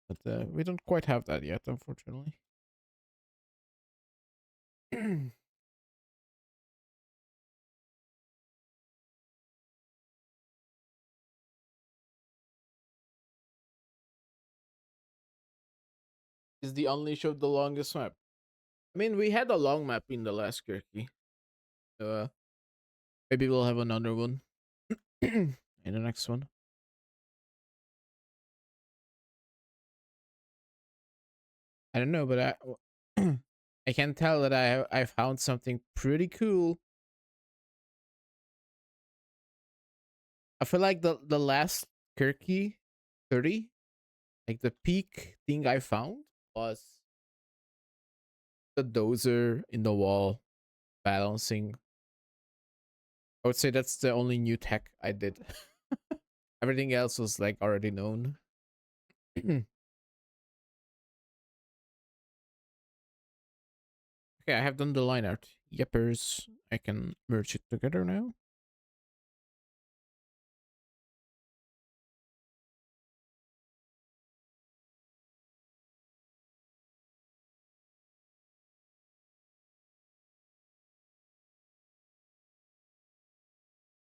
S1: But we don't quite have that yet, unfortunately. Is the Unleash of the longest map? I mean, we had a long map in the last Kirky. So maybe we'll have another one in the next one. I don't know, but I can tell that I found something pretty cool. I feel like the last Kirky 30, like the peak thing I found was the dozer in the wall balancing. I would say that's the only new tech I did. Everything else was like already known. Okay, I have done the line art. Yeppers. I can merge it together now.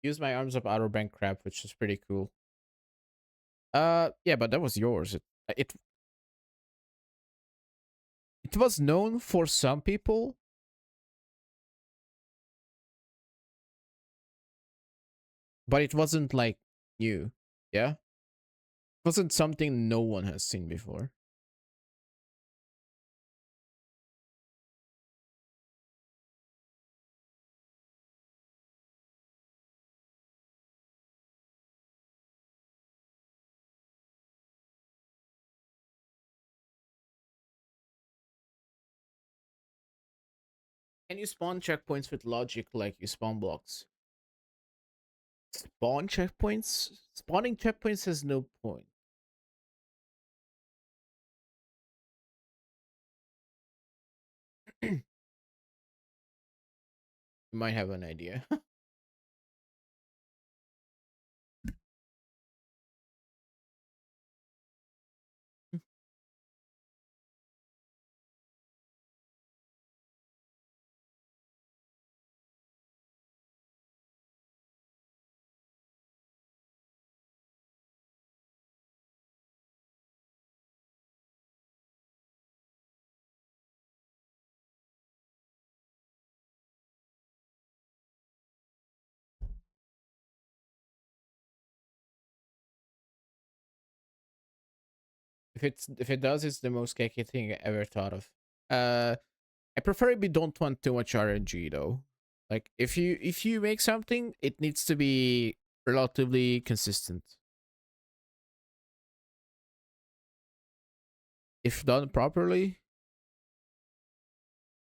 S1: Use my arms up outer bank crab, which is pretty cool. Yeah, but that was yours. It was known for some people, but it wasn't like new. Yeah, it wasn't something no one has seen before. Can you spawn checkpoints with logic like you spawn blocks? Spawn checkpoints? Spawning checkpoints has no point. You might have an idea. If it does, it's the most cakey thing I ever thought of. I preferably don't want too much RNG though. Like if you make something, it needs to be relatively consistent. If done properly,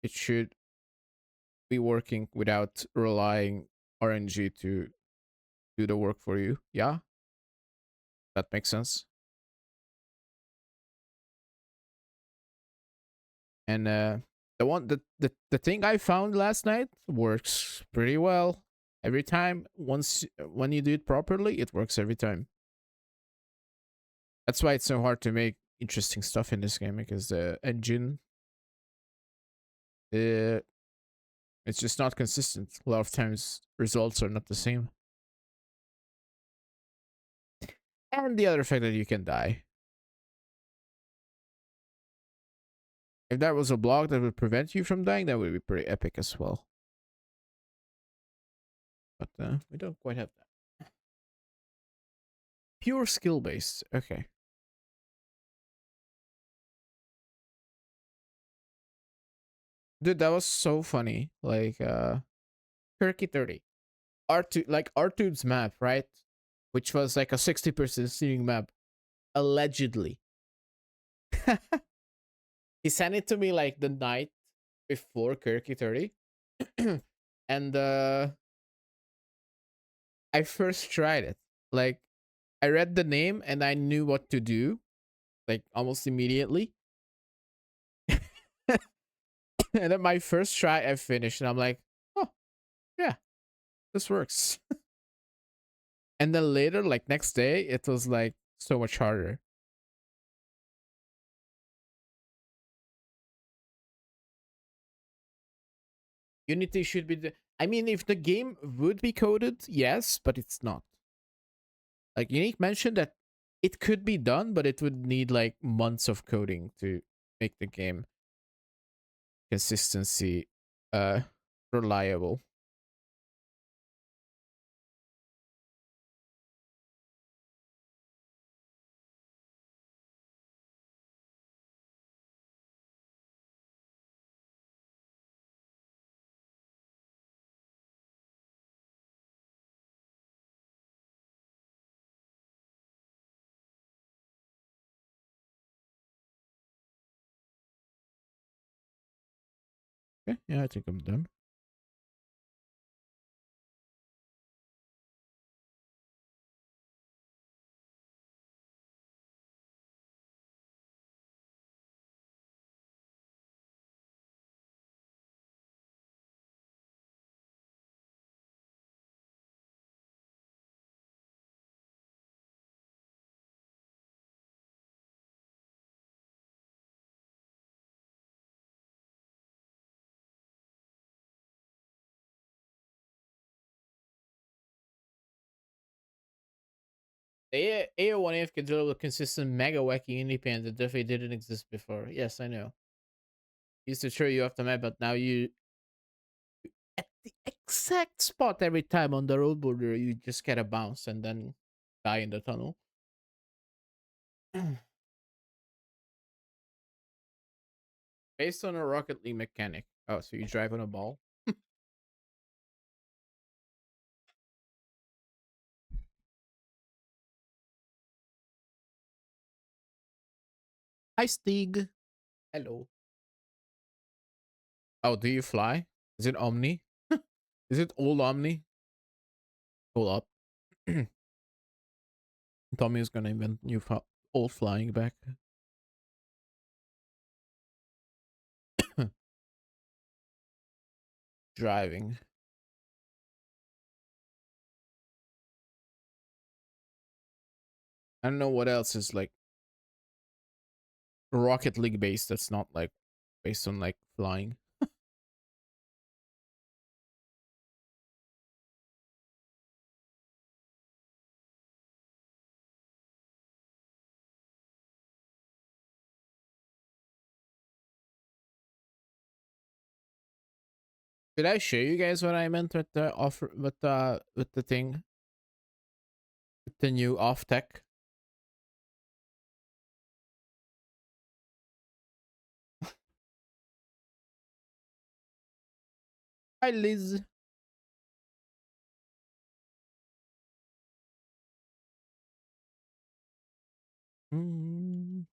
S1: it should be working without relying RNG to do the work for you. Yeah, that makes sense. And The thing I found last night works pretty well every time. Once when you do it properly, it works every time. That's why it's so hard to make interesting stuff in this game, because the engine, uh, it's just not consistent. A lot of times results are not the same. And the other fact that you can die. If that was a block that would prevent you from dying, that would be pretty epic as well. But we don't quite have that. Pure skill based. Okay. Dude, that was so funny. Like Turkey 30. R2, like R2's map, right? Which was like a 60% steering map. Allegedly. He sent it to me like the night before Kirky 30. And I first tried it. Like I read the name and I knew what to do, like almost immediately. And then my first try I finished and I'm like, oh yeah, this works. And then later, like next day, it was like so much harder. Unity should be the, I mean, if the game would be coded, yes, but it's not. Like Unique mentioned that it could be done, but it would need like months of coding to make the game consistency reliable. Okay, yeah, I think I'm done. The AO1F can deliver consistent mega wacky Unity pan that definitely didn't exist before. Yes, I know. Used to show you off the map, but now you at the exact spot every time on the road border, you just get a bounce and then die in the tunnel. Based on a Rocket League mechanic. Oh, so you drive on a ball? Hi, Stig. Hello. Oh, do you fly? Is it Omni? Is it old Omni? Hold up. Tommy is gonna invent new old flying back. Driving. I don't know what else is like Rocket League based that's not like based on like flying. Did I show you guys what I meant with the offer with the thing? With the new off tech? Hi Liz. Mm.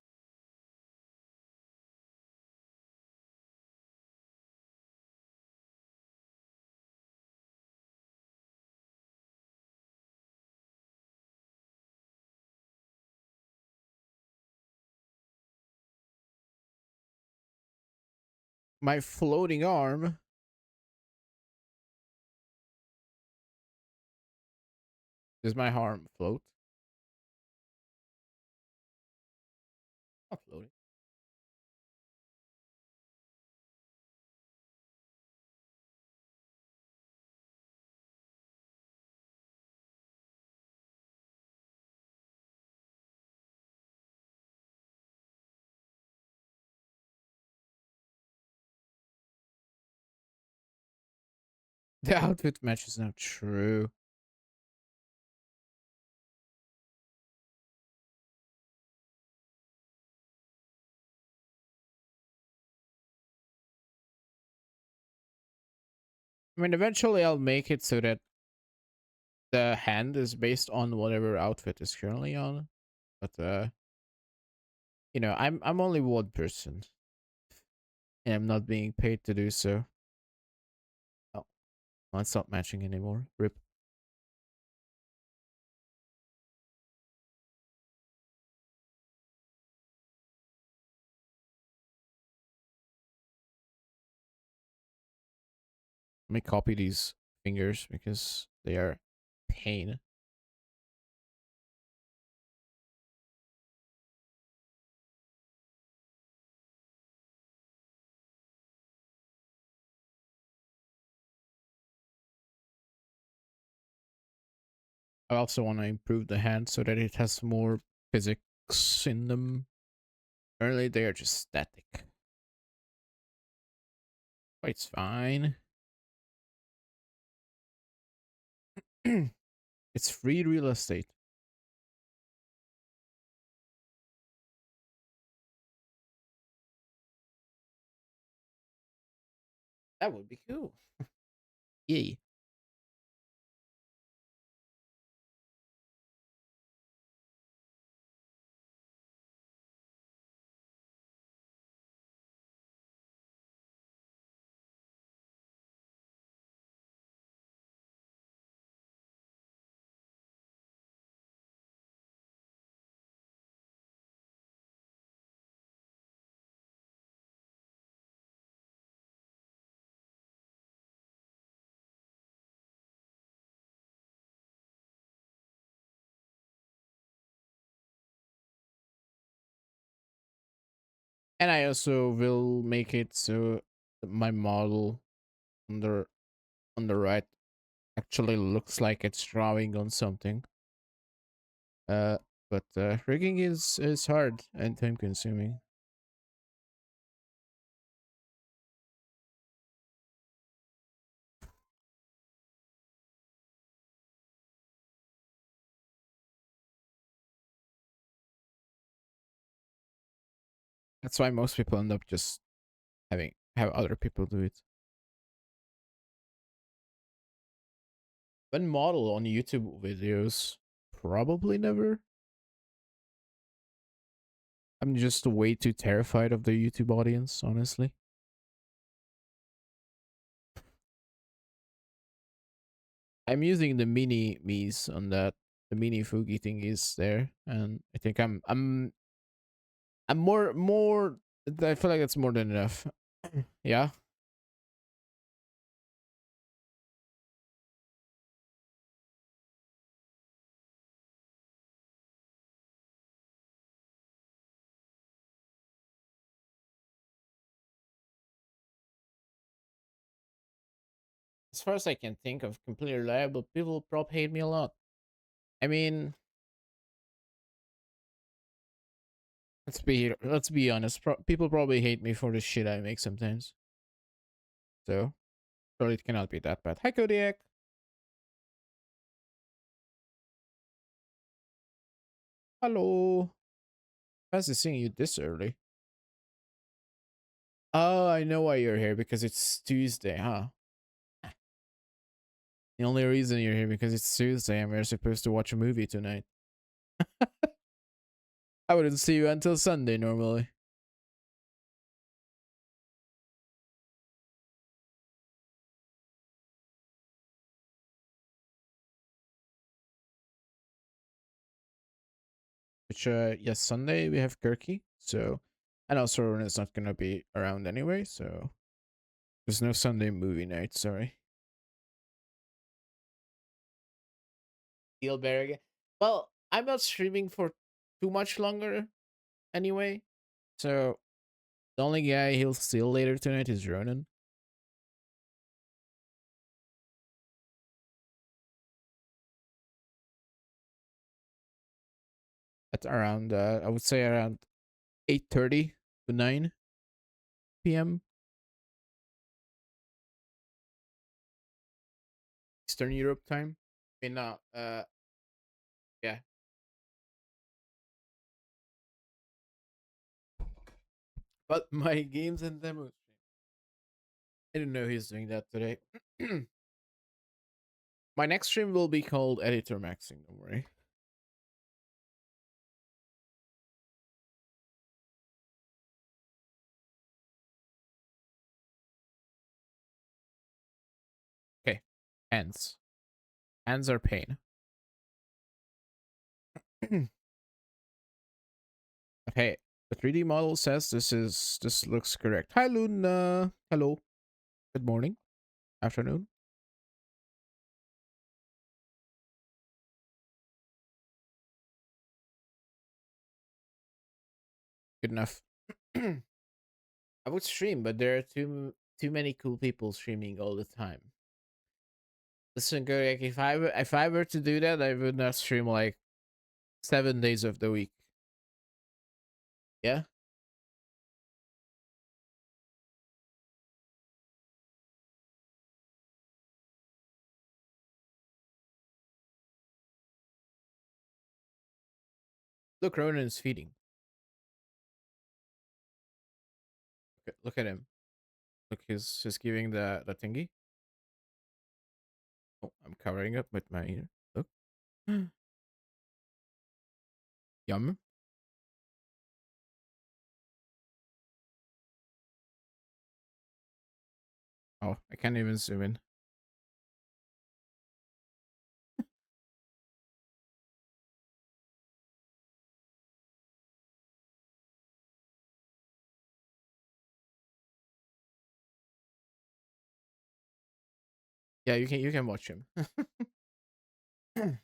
S1: My floating arm. Does my arm float? Not floating. The outfit match is not true. I mean, eventually I'll make it so that the hand is based on whatever outfit is currently on. But I'm only one person, and I'm not being paid to do so. Oh, well, it's not matching anymore. Rip. Let me copy these fingers because they are pain. I also want to improve the hand so that it has more physics in them. Currently, they are just static. But it's fine. It's free real estate. That would be cool. Yay. And I also will make it so my model on the right actually looks like it's drawing on something. Uh, but rigging is hard and time consuming. That's why most people end up just have other people do it. When model on YouTube videos, probably never. I'm just way too terrified of the YouTube audience, honestly. I'm using the mini me's on that. The mini Fugi thing is there, and I think I'm more. I feel like it's more than enough. Yeah. As far as I can think of completely reliable, people probably hate me a lot. I mean, let's be honest. People probably hate me for the shit I make sometimes. So surely it cannot be that bad. Hi Kodiak. Hello. Fancy seeing you this early. Oh, I know why you're here, because it's Tuesday, huh? The only reason you're here because it's Tuesday and we're supposed to watch a movie tonight. I wouldn't see you until Sunday normally. Which yes, Sunday we have Kirky, so and also Ronan is not gonna be around anyway, so There's no Sunday movie night. Sorry. Deal better. Well, I'm not streaming for too much longer anyway. So the only guy he'll steal later tonight is Ronan. At around I would say around 8:30 to 9 p.m. Eastern Europe time. I mean, no, yeah. But my games and demos. I didn't know he's doing that today. My next stream will be called Editor Maxing. Don't worry. Okay. Hands. Hands are pain. Okay. The 3D model says this looks correct. Hi Luna. Hello. Good morning. Afternoon. Good enough. I would stream, but there are too many cool people streaming all the time. Listen, Gurek, if I were to do that, I would not stream like 7 days of the week. Yeah. Look, Ronan is feeding. Look at him. Look, he's giving the thingy. Oh, I'm covering up with my ear. Look. Yum. Oh, I can't even zoom in. Yeah, you can watch him. I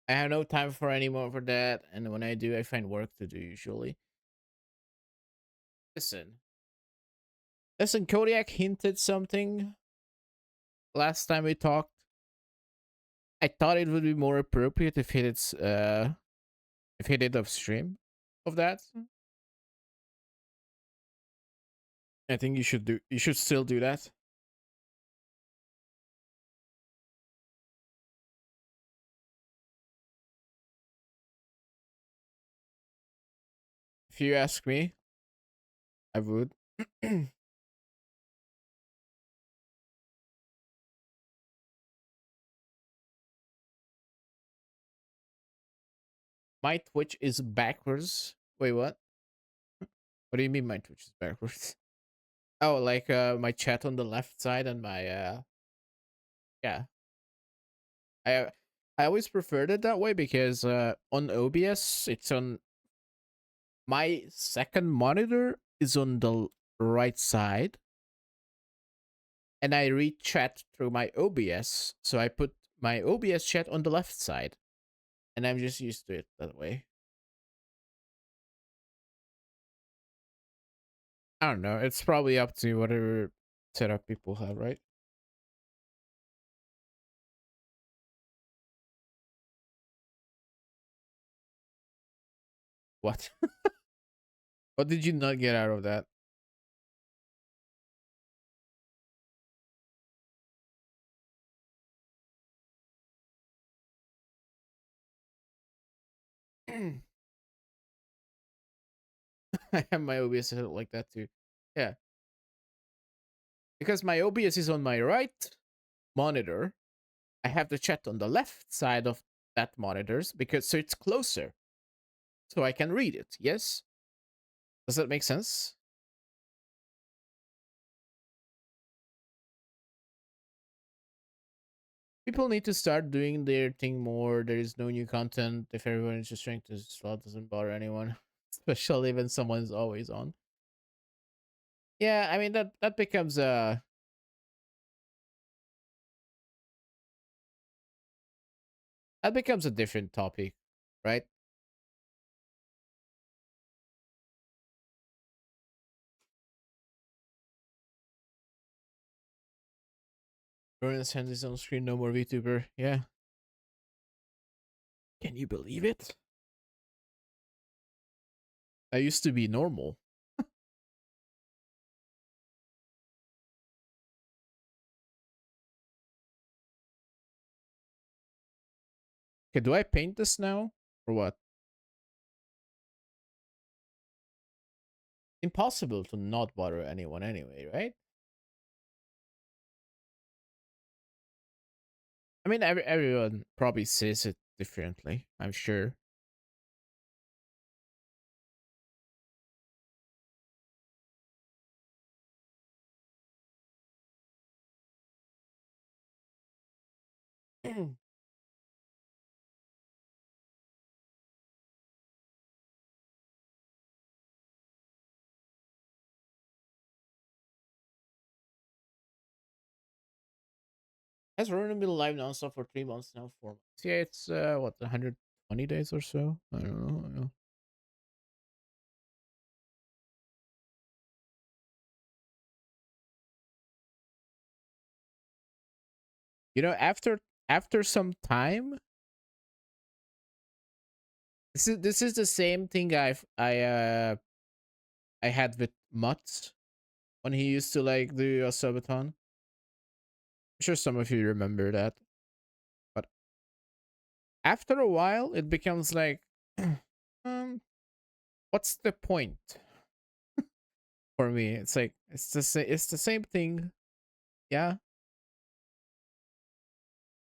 S1: have no time for any more for that, and when I do, I find work to do usually. Listen, listen. Kodiak hinted something last time we talked. I thought it would be more appropriate if he did upstream of that. I think you should still do that. If you ask me, I would. My Twitch is backwards. Wait, what? What do you mean my Twitch is backwards? Oh, like my chat on the left side and my yeah. I I always preferred it that way because on OBS it's on my second monitor is on the right side and I read chat through my OBS, so I put my OBS chat on the left side and I'm just used to it that way. I don't know. It's probably up to whatever setup people have, right? What? What did you not get out of that? I have my OBS set up like that too. Yeah. Because my OBS is on my right monitor. I have the chat on the left side of that monitors because so it's closer. So I can read it. Yes? Does that make sense? People need to start doing their thing more. There is no new content. If everyone is just trying to slot, doesn't bother anyone. Especially when someone's always on. Yeah, I mean that becomes a different topic, right? Jordan sends his own screen, no more VTuber. Yeah. Can you believe it? I used to be normal. Okay, do I paint this now? Or what? Impossible to not bother anyone anyway, right? I mean, everyone probably says it differently, I'm sure. Has Ronan been live nonstop for 3 months now? 4 months. Yeah, it's what 120 days or so. I don't know. I don't know. You know, after some time, this is the same thing I had with Mutz when he used to like do a subathon. I'm sure some of you remember that, but after a while, it becomes like, um, what's the point for me? It's like it's the same thing. Yeah.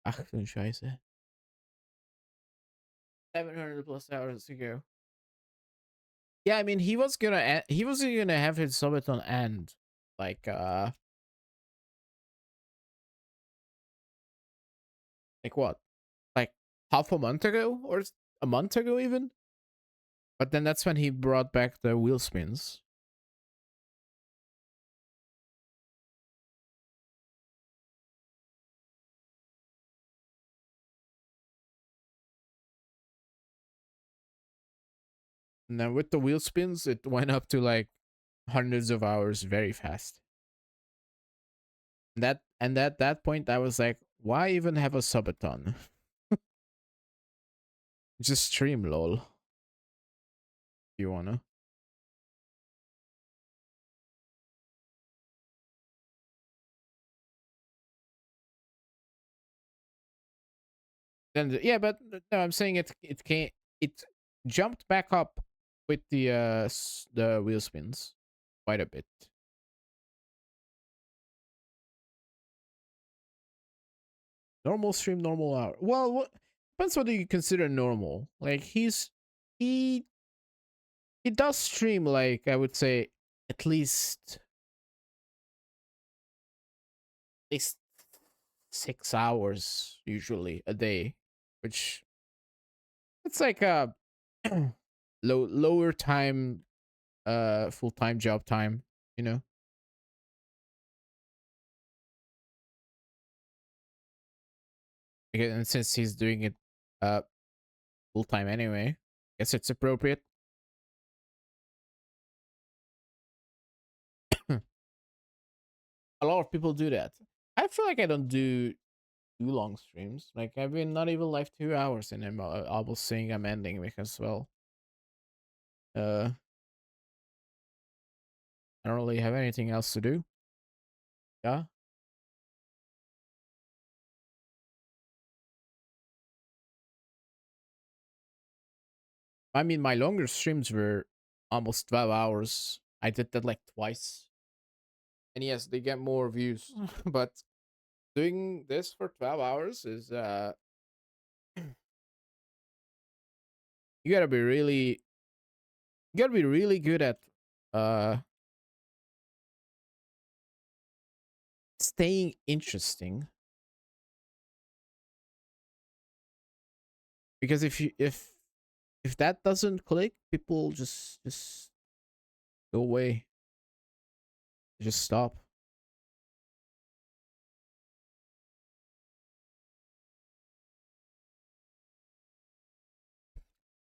S1: Ach, du Scheiße. 700 plus hours to go. Yeah, I mean, he was gonna have his subathon end like what, like half a month ago or a month ago even. But then that's when he brought back the wheel spins. And then with the wheel spins, it went up to like hundreds of hours very fast. And at that point, I was like, why even have a subathon? Just stream lol. If you wanna. Then yeah, but no, I'm saying it jumped back up with the the wheel spins quite a bit. Normal stream, normal hour. Well, what depends what do you consider normal. Like he he does stream like I would say at least 6 hours usually a day, which it's like a lower time full time job time, you know. And since he's doing it uh full time anyway, guess it's appropriate. A lot of people do that. I feel like I don't do too long streams. Like I've been not even live 2 hours, and I'm almost saying I'm ending because well, uh, I don't really have anything else to do. Yeah, I mean my longer streams were almost 12 hours. I did that like twice, and yes, they get more views, but doing this for 12 hours is you gotta be really good at uh staying interesting, because if that doesn't click, people just go away. Just stop.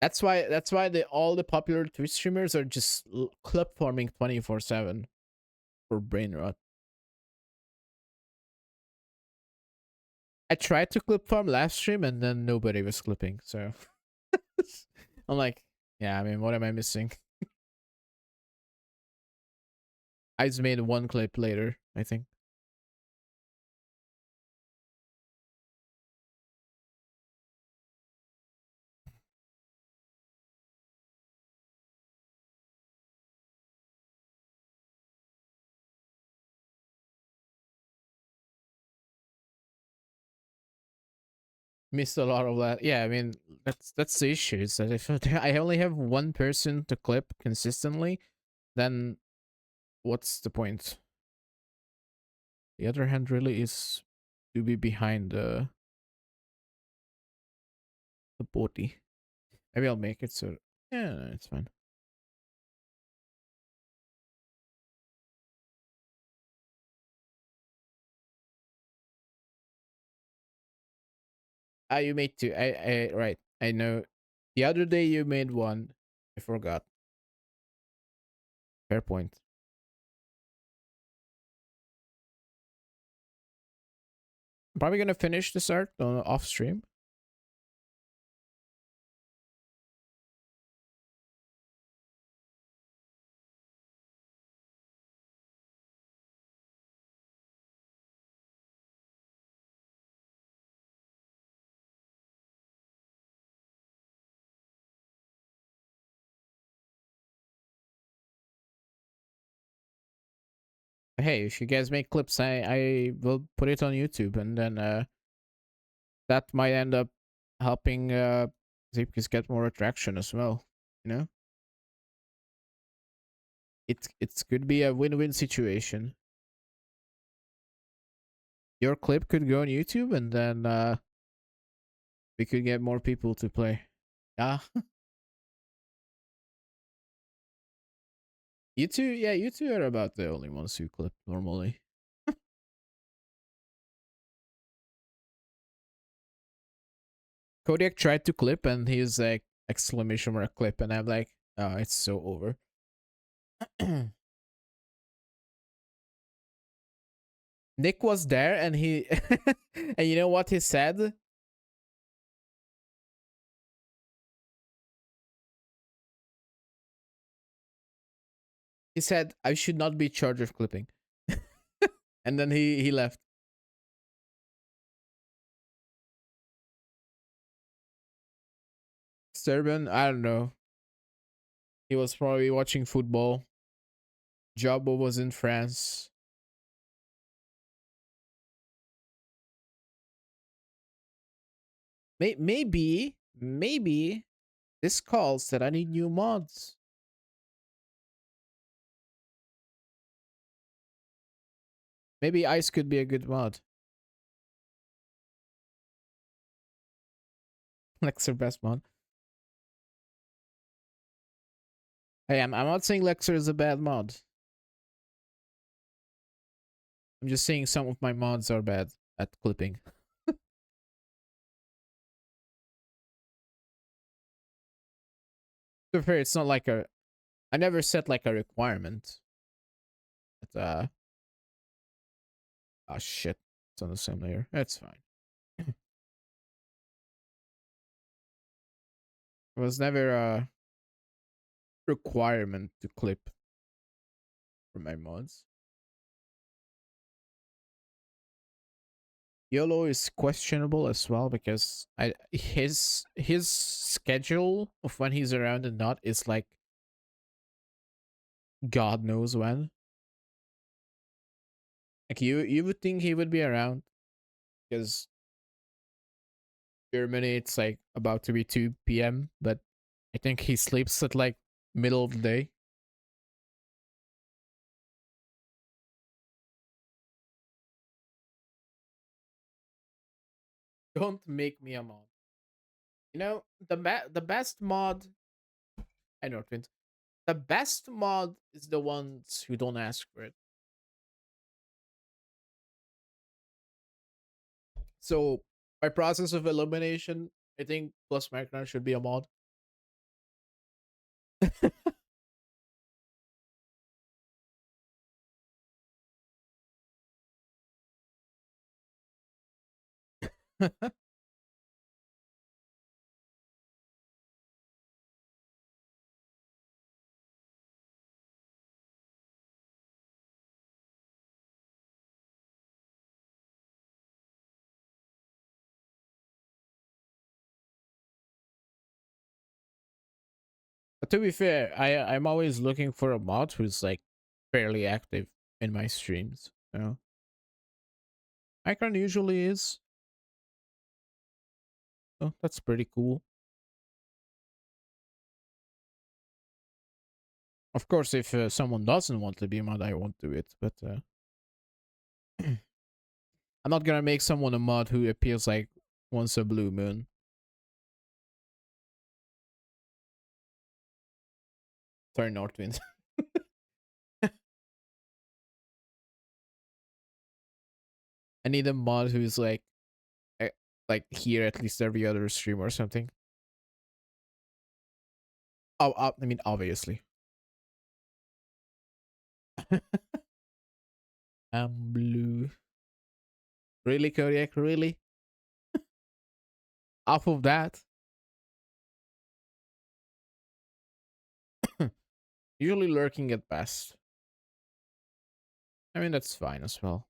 S1: That's why the all the popular Twitch streamers are just clip farming 24/7 for brain rot. I tried to clip farm last stream and then nobody was clipping, so I'm like, yeah, I mean, what am I missing? I just made one clip later, I think. Missed a lot of that. Yeah, I mean, that's the issue. Is that if I only have one person to clip consistently, then what's the point? The other hand really is to be behind the body. Maybe I'll make it so. Yeah, no, it's fine. Ah, you made two. I right. I know. The other day you made one. I forgot. Fair point. I'm probably gonna finish this art on off stream. Hey, if you guys make clips, I will put it on YouTube, and then that might end up helping Zipkis get more attraction as well. You know, it could be a win-win situation. Your clip could go on YouTube, and then we could get more people to play. Yeah, you two, yeah, you two are about the only ones who clip normally. Kodiak tried to clip, and he's like exclamation mark clip, and I'm like, oh, it's so over. Nick was there, and he, and you know what he said? He said I should not be charged of clipping, and then he left. Serban, I don't know. He was probably watching football. Jabo was in France. Maybe this calls that I need new mods. Maybe ice could be a good mod. Lexer best mod. Hey, I'm not saying Lexer is a bad mod. I'm just saying some of my mods are bad at clipping. To be fair, it's not like a. I never set like a requirement. But oh shit, it's on the same layer. That's fine. It was never a requirement to clip for my mods. YOLO is questionable as well because his schedule of when he's around and not is like God knows when. Like you would think he would be around because Germany it's like about to be 2 p.m. but I think he sleeps at like middle of the day. Don't make me a mod. You know the best mod. I know twins. The best mod is the ones who don't ask for it. So by process of elimination, I think plus Micron should be a mod. But to be fair, I'm always looking for a mod who's like fairly active in my streams. You know, Micron usually is. So that's pretty cool. Of course, if someone doesn't want to be a mod, I won't do it. But I'm not gonna make someone a mod who appears like once a blue moon. Sorry, Northwind. I need a mod who's eh, like here at least every other stream or something. Oh, I mean, obviously. I'm blue. Really, Kodiak? Really? Off of that? Usually lurking at best. I mean, that's fine as well.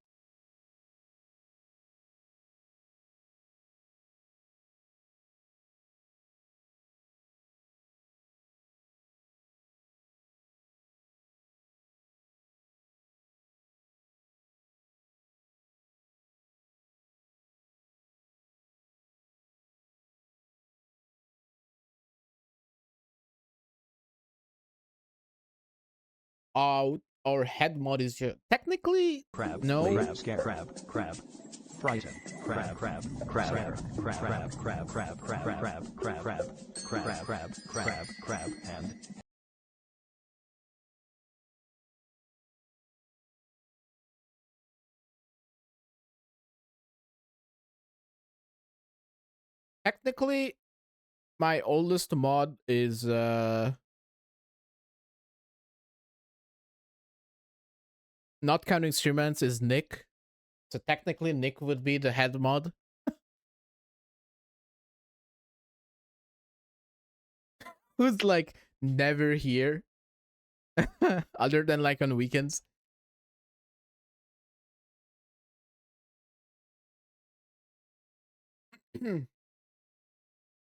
S1: Our head mod is just technically
S2: Crab,
S1: no.
S2: crab, scare, crab, frighten, crab, and
S1: Technically, my oldest mod is not counting instruments is Nick. So technically Nick would be the head mod. Who's like never here. Other than like on weekends.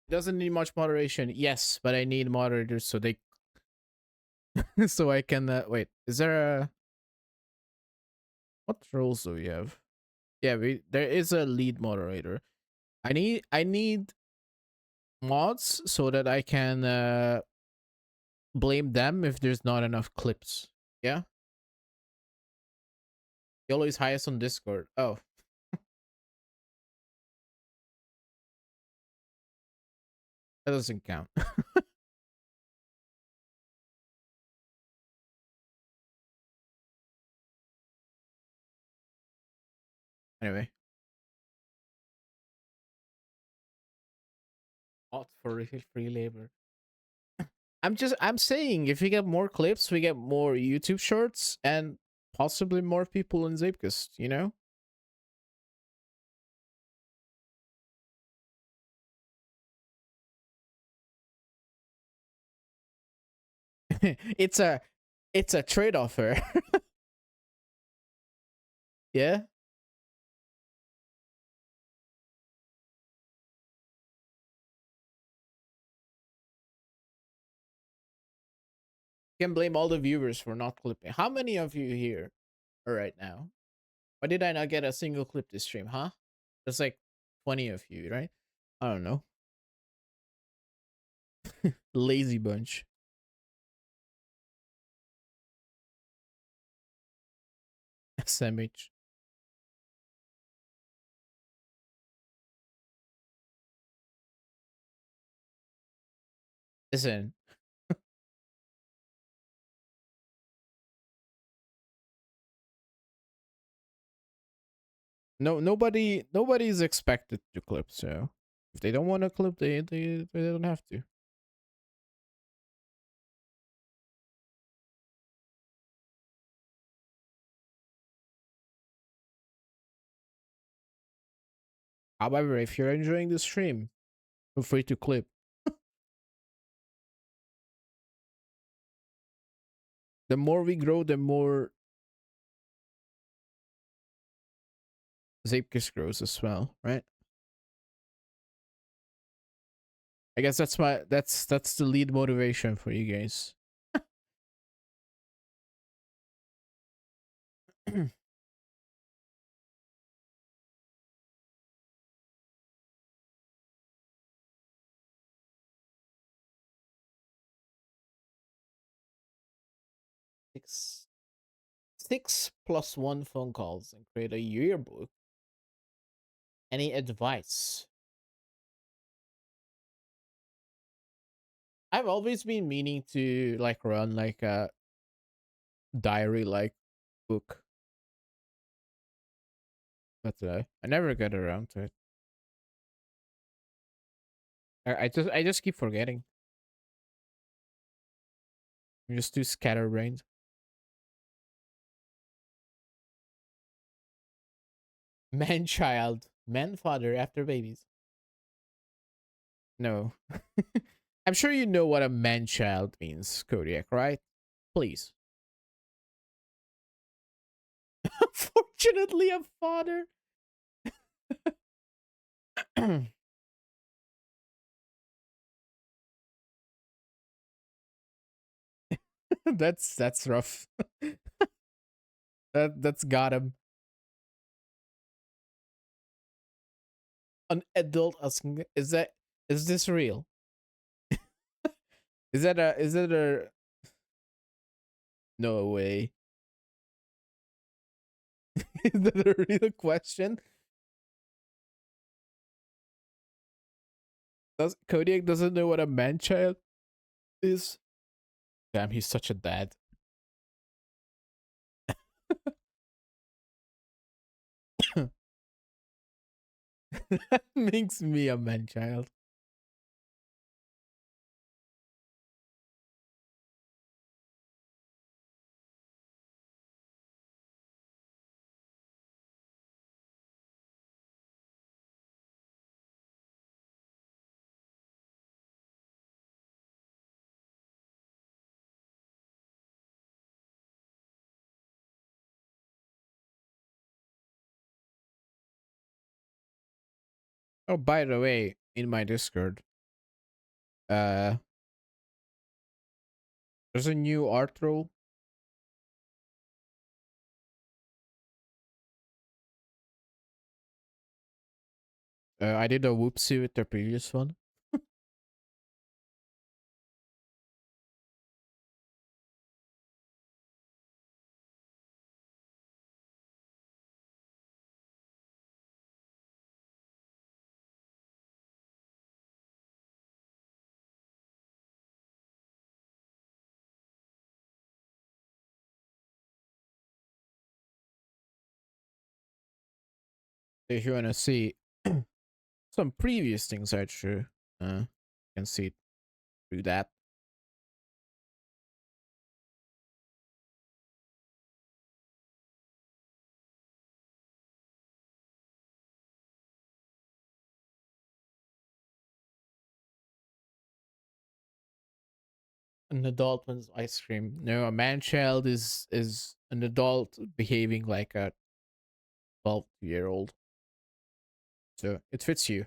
S1: Doesn't need much moderation. Yes, but I need moderators so they so I can wait. Is there a what roles do we have? Yeah, there is a lead moderator. I need mods so that I can blame them if there's not enough clips. Yeah. Yolo is highest on Discord. Oh, that doesn't count. Anyway, not for free labor. I'm saying if we get more clips, we get more YouTube shorts and possibly more people in Zapekist, you know? it's a it's a trade-off here. Yeah? You can blame all the viewers for not clipping. How many of you here are right now? Why did I not get a single clip this stream, huh? There's like 20 of you, right? I don't know. Lazy bunch. SMH. Listen, Nobody's expected to clip. So if they don't want to clip, they don't have to. However, if you're enjoying the stream, feel free to clip. The more we grow, the more Zapkiss grows as well, right? I guess that's the lead motivation for you guys. six six plus one phone calls and create a yearbook. Any advice? I've always been meaning to like run like a diary like book, but I never get around to it. I just keep forgetting. I'm just too scatterbrained. Man child, man father after babies. No. I'm sure you know what a man child means, Kodiak, right? Please. Fortunately, a father. That's rough. That's got him. An adult asking, is this real? Is that a no way? Is that a real question? Does Kodiak doesn't know what a man child is? Damn, he's such a dad. That makes me a man child. Oh, by the way, in my Discord, uh, there's a new art role. I did a whoopsie with the previous one. If you wanna see some previous things I drew, you can see through that. An adult wants ice cream. No, a man child is an adult behaving like a 12-year-old. So it fits you.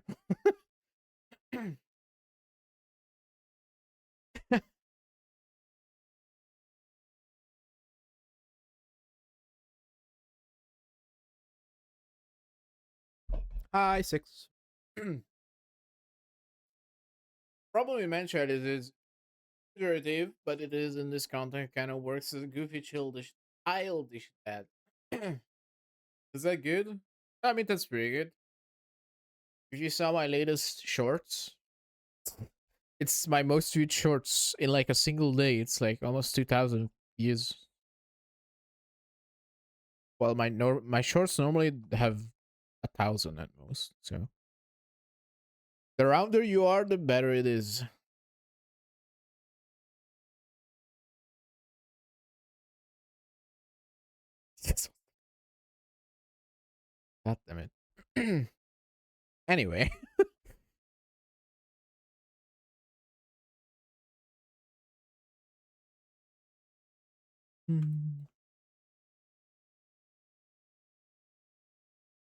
S1: Hi, six. Problem with man child is it's figurative, but it is in this context kind of works as a goofy, childish dad. Is that good? I mean, that's pretty good. If you saw my latest shorts, it's my most viewed shorts in like a single day. It's like almost 2,000 views. Well, my shorts normally have 1,000 at most. So the rounder you are, the better it is. Yes. God damn it. Anyway. Hmm.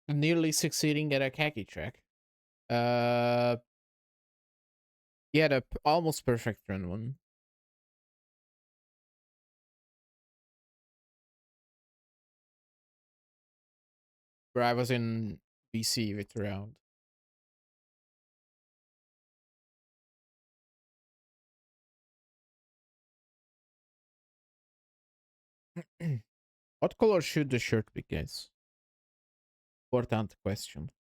S1: Nearly succeeding at a khaki track. Uh, yeah, the almost perfect run one. Where I was in BC with round. What color should the shirt be, guys? Important question.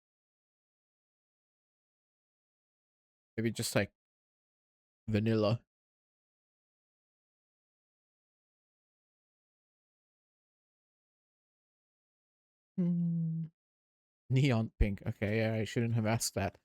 S1: Maybe just like vanilla. Hmm. Neon pink. Okay, yeah, I shouldn't have asked that.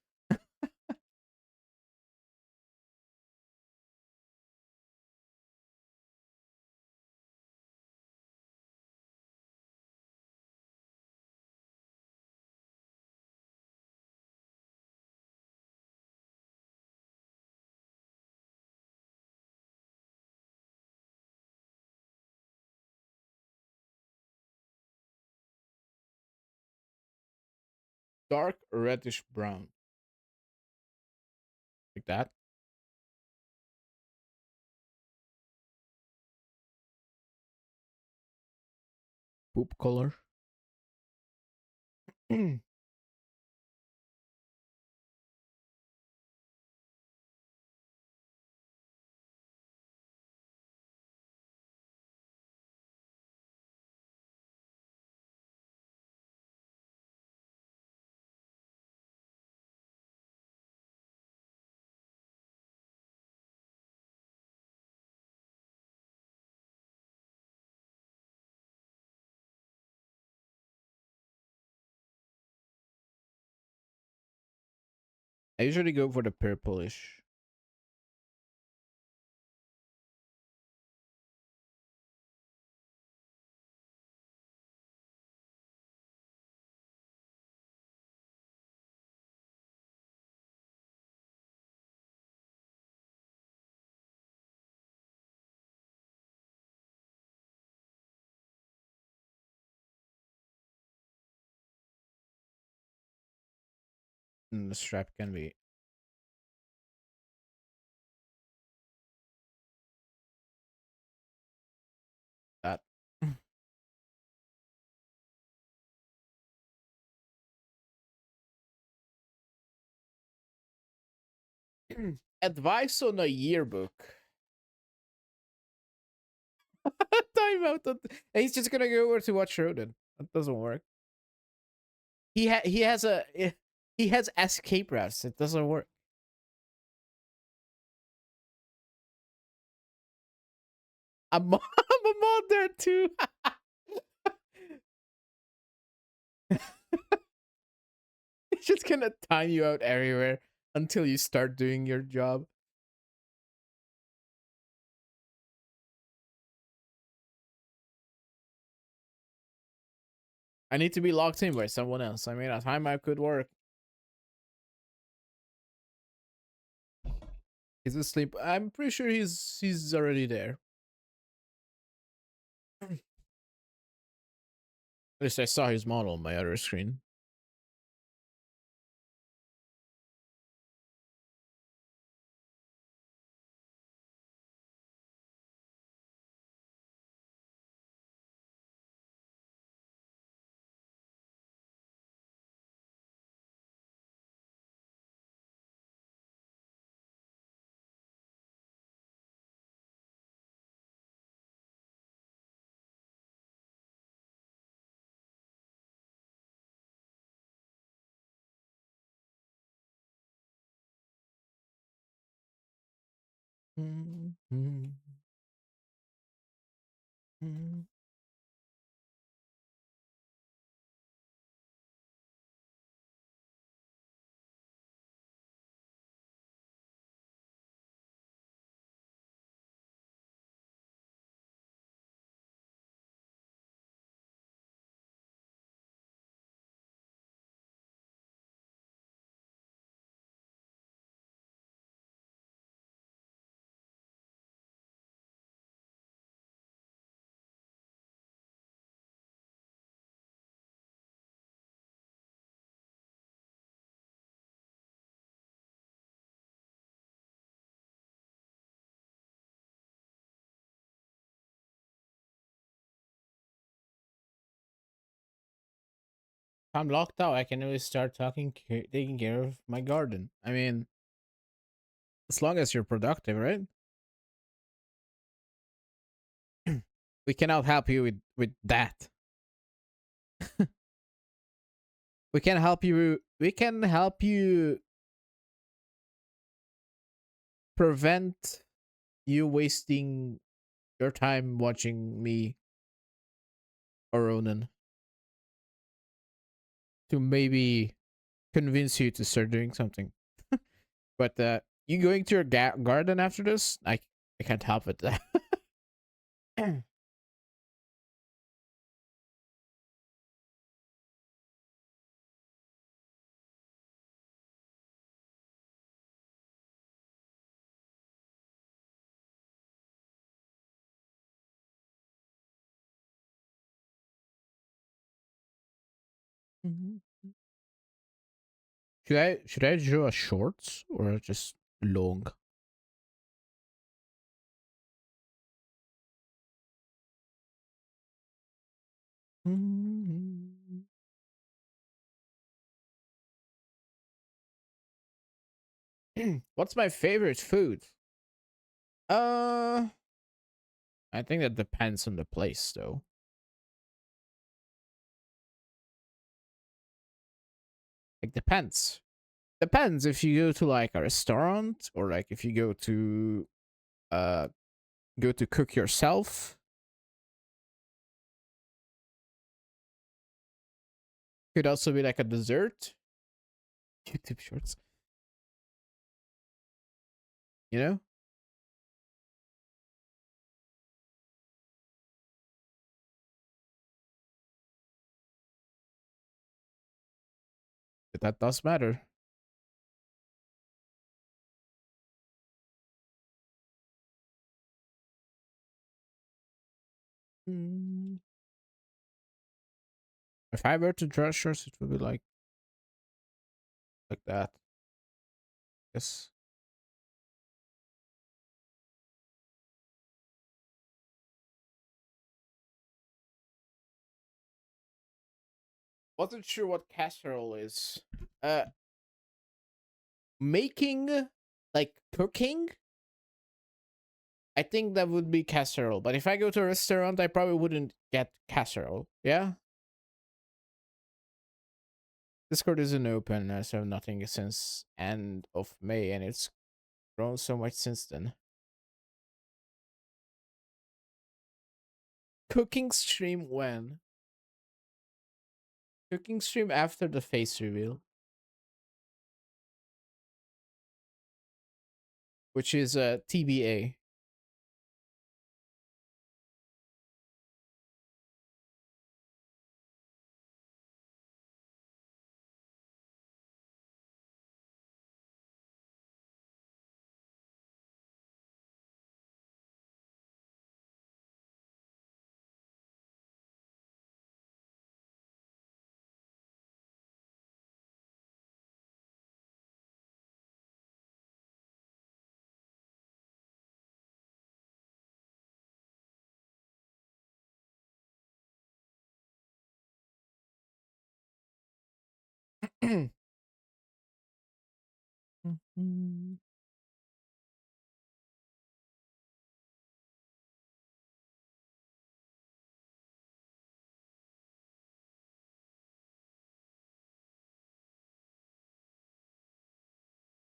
S1: Dark reddish brown. Like that. Poop color. I usually go for the purplish. And the strap can be that. Advice on a yearbook. Time out. He's just gonna go over to watch Rodin. That doesn't work. He has a he has escape routes. It doesn't work. I'm I'm a mod there too. It's just gonna time you out everywhere until you start doing your job. I need to be locked in by someone else. I mean, a timeout could work. He's asleep. I'm pretty sure he's already there. At least I saw his model on my other screen. I'm locked out, I can always start taking care of my garden. I mean, as long as you're productive, right? We cannot help you with that. We can help you. We can help you prevent you wasting your time watching me or Ronan to maybe convince you to start doing something. But you going to your garden after this? I can't help it. Should I draw a shorts or just long? What's my favorite food? Uh, I think that depends on the place, though. It depends. Depends if you go to like a restaurant or like if you uh go to cook yourself. Could also be like a dessert. YouTube shorts, you know? That does matter. Mm. If I were to draw shorts, it would be like that. Yes. Wasn't sure what casserole is. Uh, making like cooking. I think that would be casserole. But if I go to a restaurant, I probably wouldn't get casserole. Yeah. Discord isn't open, so I have nothing since end of May, and it's grown so much since then. Cooking stream when? Cooking stream after the face reveal, which is TBA.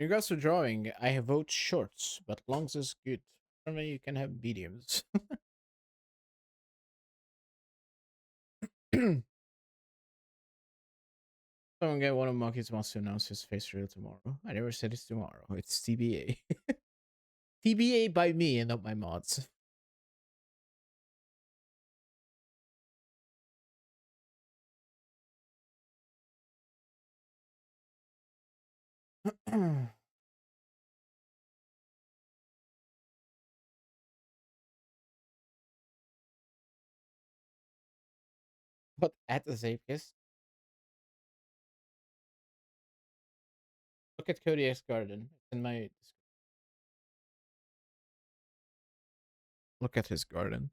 S1: In regards to drawing, I vote shorts, but longs is good. For me, you can have mediums. Someone get one of Monkeys wants to announce his face reveal tomorrow. I never said it's tomorrow. It's TBA. TBA by me and not my mods. But at the Zapkis, look at Kodiak's garden. It's in my. Look at his garden.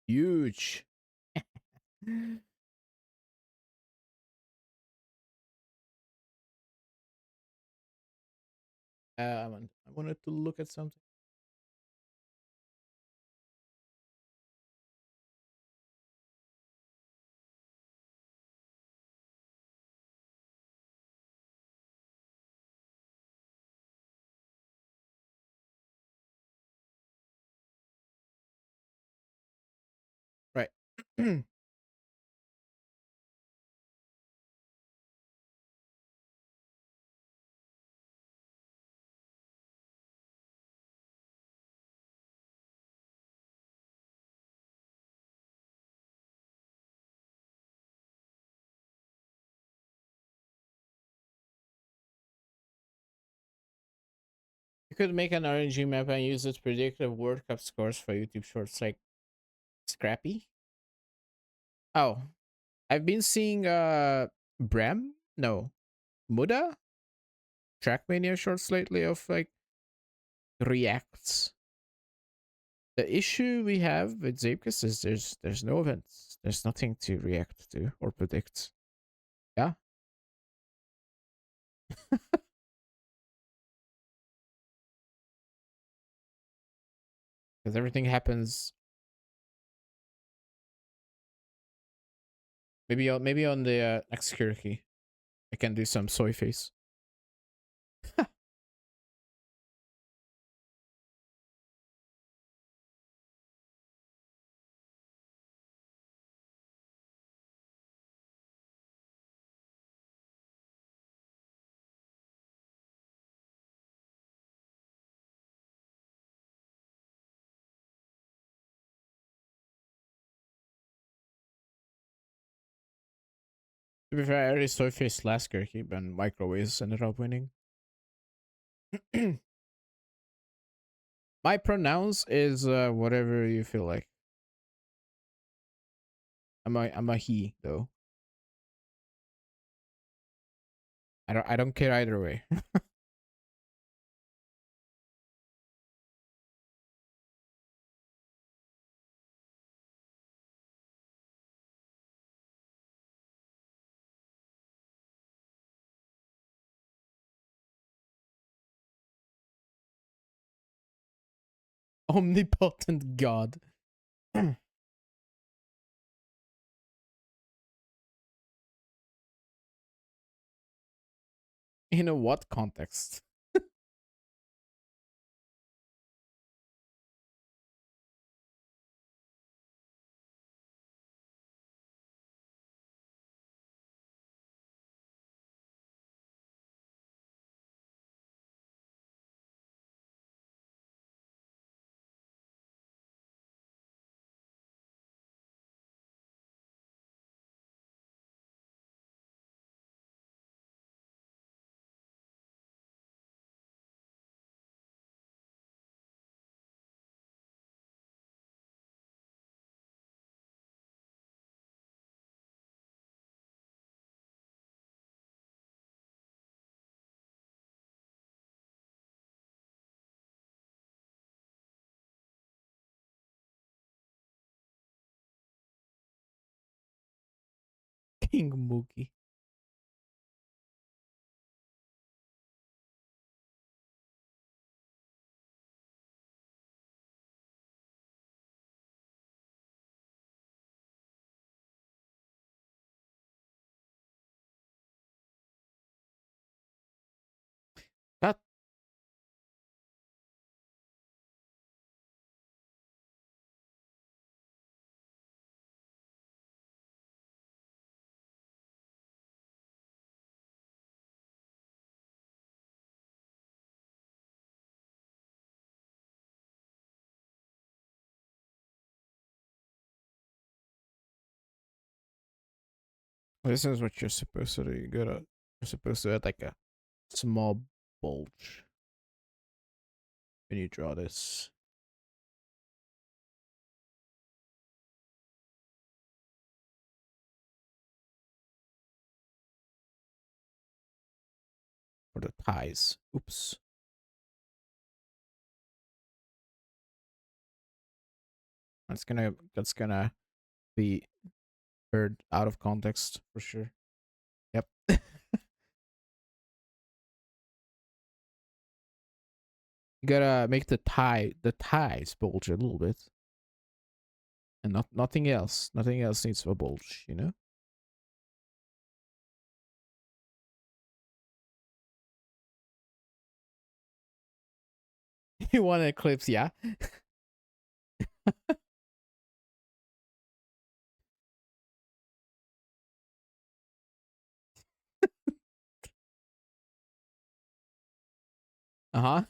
S1: Huge. I wanted to look at something. Right. You could make an RNG map and use its predictive World Cup scores for YouTube shorts like Scrappy. Oh, I've been seeing Brem? No. Muda? Trackmania shorts lately of like reacts. The issue we have with Zapkus is there's no events. There's nothing to react to or predict. Yeah. Because everything happens maybe on the next Kiriki. I can do some soy face. To be fair, I already soy faced last Kiriki, but microwaves ended up winning. My pronouns is whatever you feel like. I'm a he though. I don't care either way. Omnipotent God. In a what context? King Mookie. That this is what you're supposed to do. You're supposed to add like a small bulge when you draw this. For the ties. Oops. That's gonna be heard out of context for sure. Yep. You gotta make the ties bulge a little bit, and nothing else. Nothing else needs a bulge, you know. You want eclipse, yeah. Uh huh.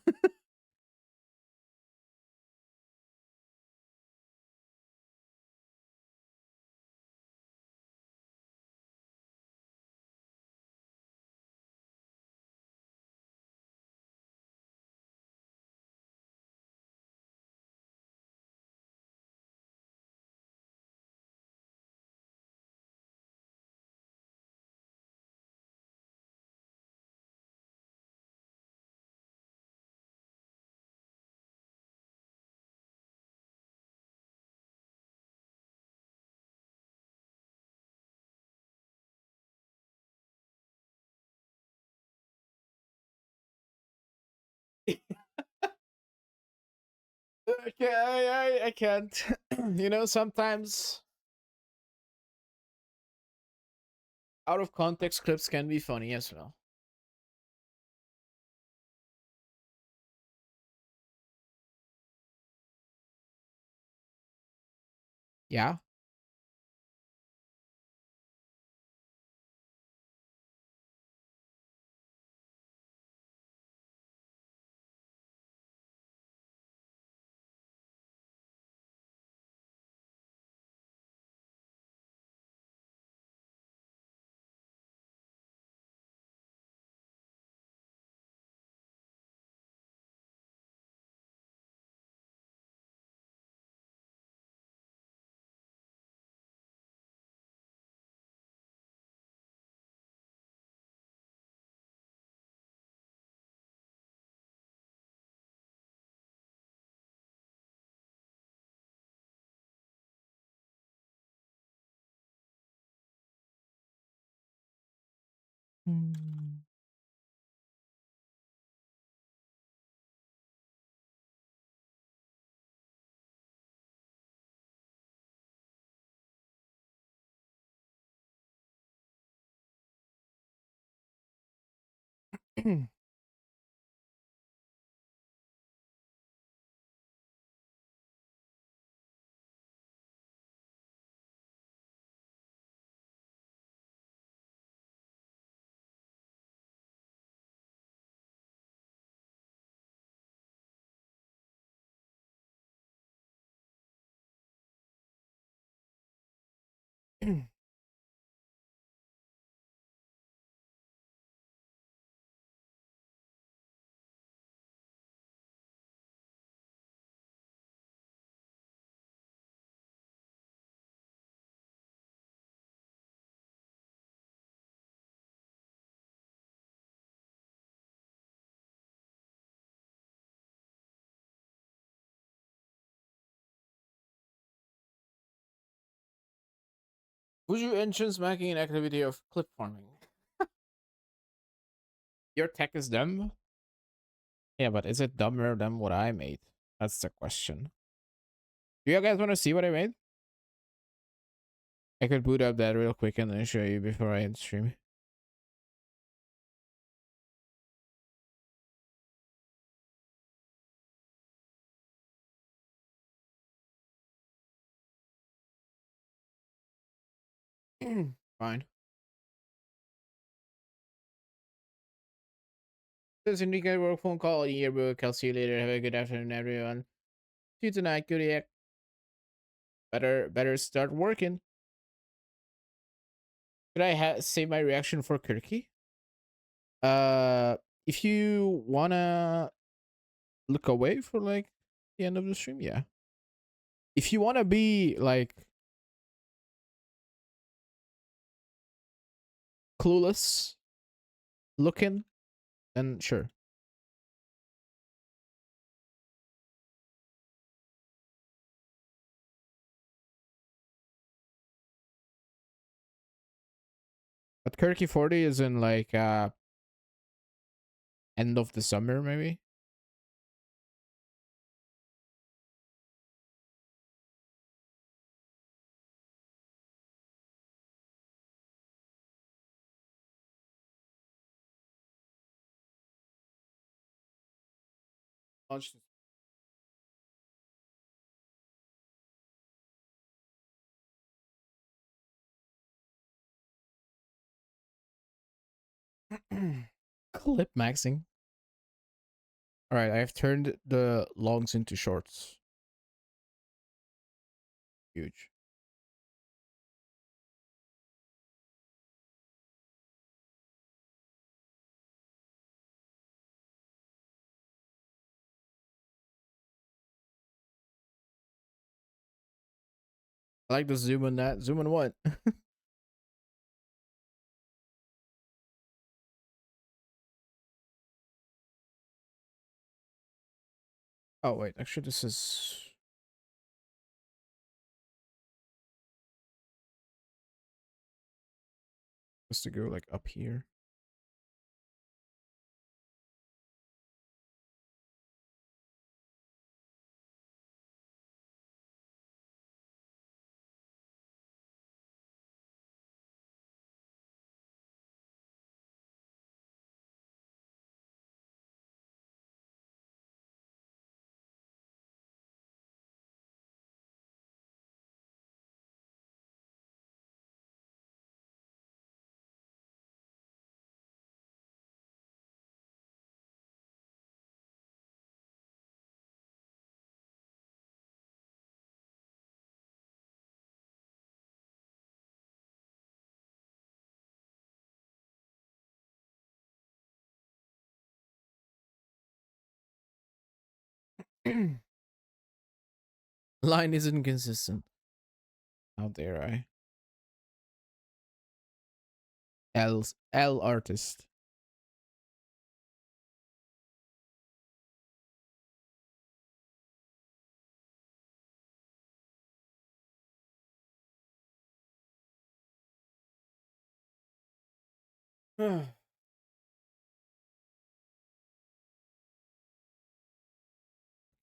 S1: Okay, I can't. You know, sometimes out of context clips can be funny as well. Yeah. Hmm. Would you entrance making an activity of clip farming? Your tech is dumb. Yeah, but is it dumber than what I made? That's the question. Do you guys want to see what I made? I could boot up that real quick and then show you before I end stream. Fine. This is Enrique work phone call yearbook. I'll see you later. Have a good afternoon, everyone. See you tonight. Good. Better start working. Could I save my reaction for Kirky? Uh, if you wanna look away for like the end of the stream, yeah. If you wanna be like clueless looking, then sure. But Kirky 40 is in like end of the summer maybe. Launch clip maxing. All right, I have turned the longs into shorts. Huge. I like the zoom on that. Zoom on what? Oh wait, actually this is supposed to go like up here. Line isn't consistent. How dare I? L artist.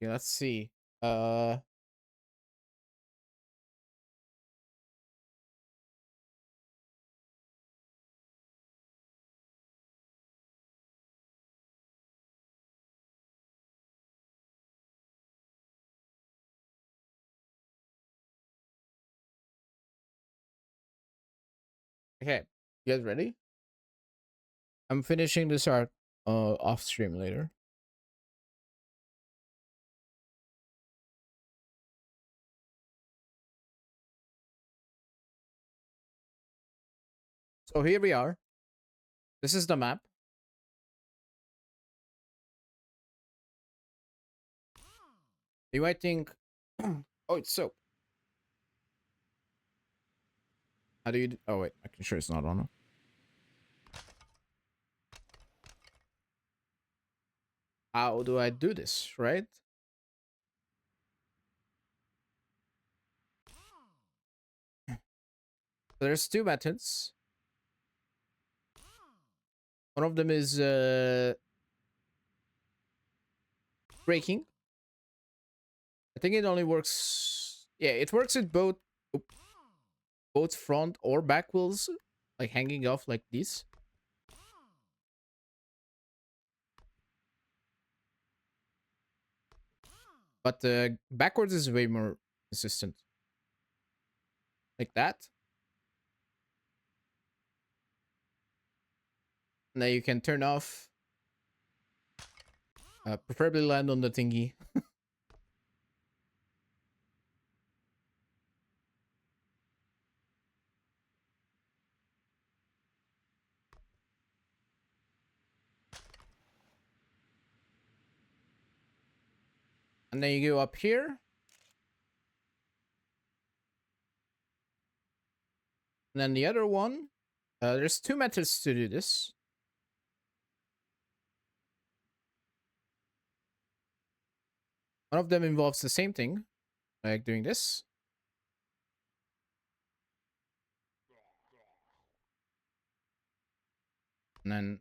S1: Okay, let's see. Uh okay. You guys ready? I'm finishing this art off stream later. So here we are. This is the map. You might think, oh, it's soap. How do you? Oh wait, I can sure it's not on. How do I do this? Right? There's two methods. One of them is breaking. I think it only works. Yeah, it works with both front or back wheels, like hanging off like this. But backwards is way more consistent, like that. And then you can turn off. Preferably land on the thingy. And then you go up here. And then the other one. There's two methods to do this. One of them involves the same thing, like doing this. And then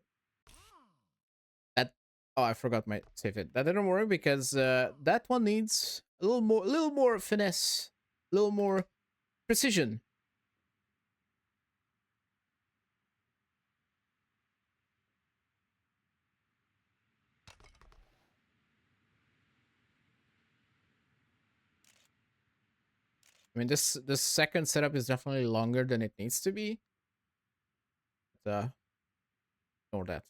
S1: that, oh, I forgot my save it. That didn't work because that one needs a little more finesse, a little more precision. I mean, this second setup is definitely longer than it needs to be. But, ignore that.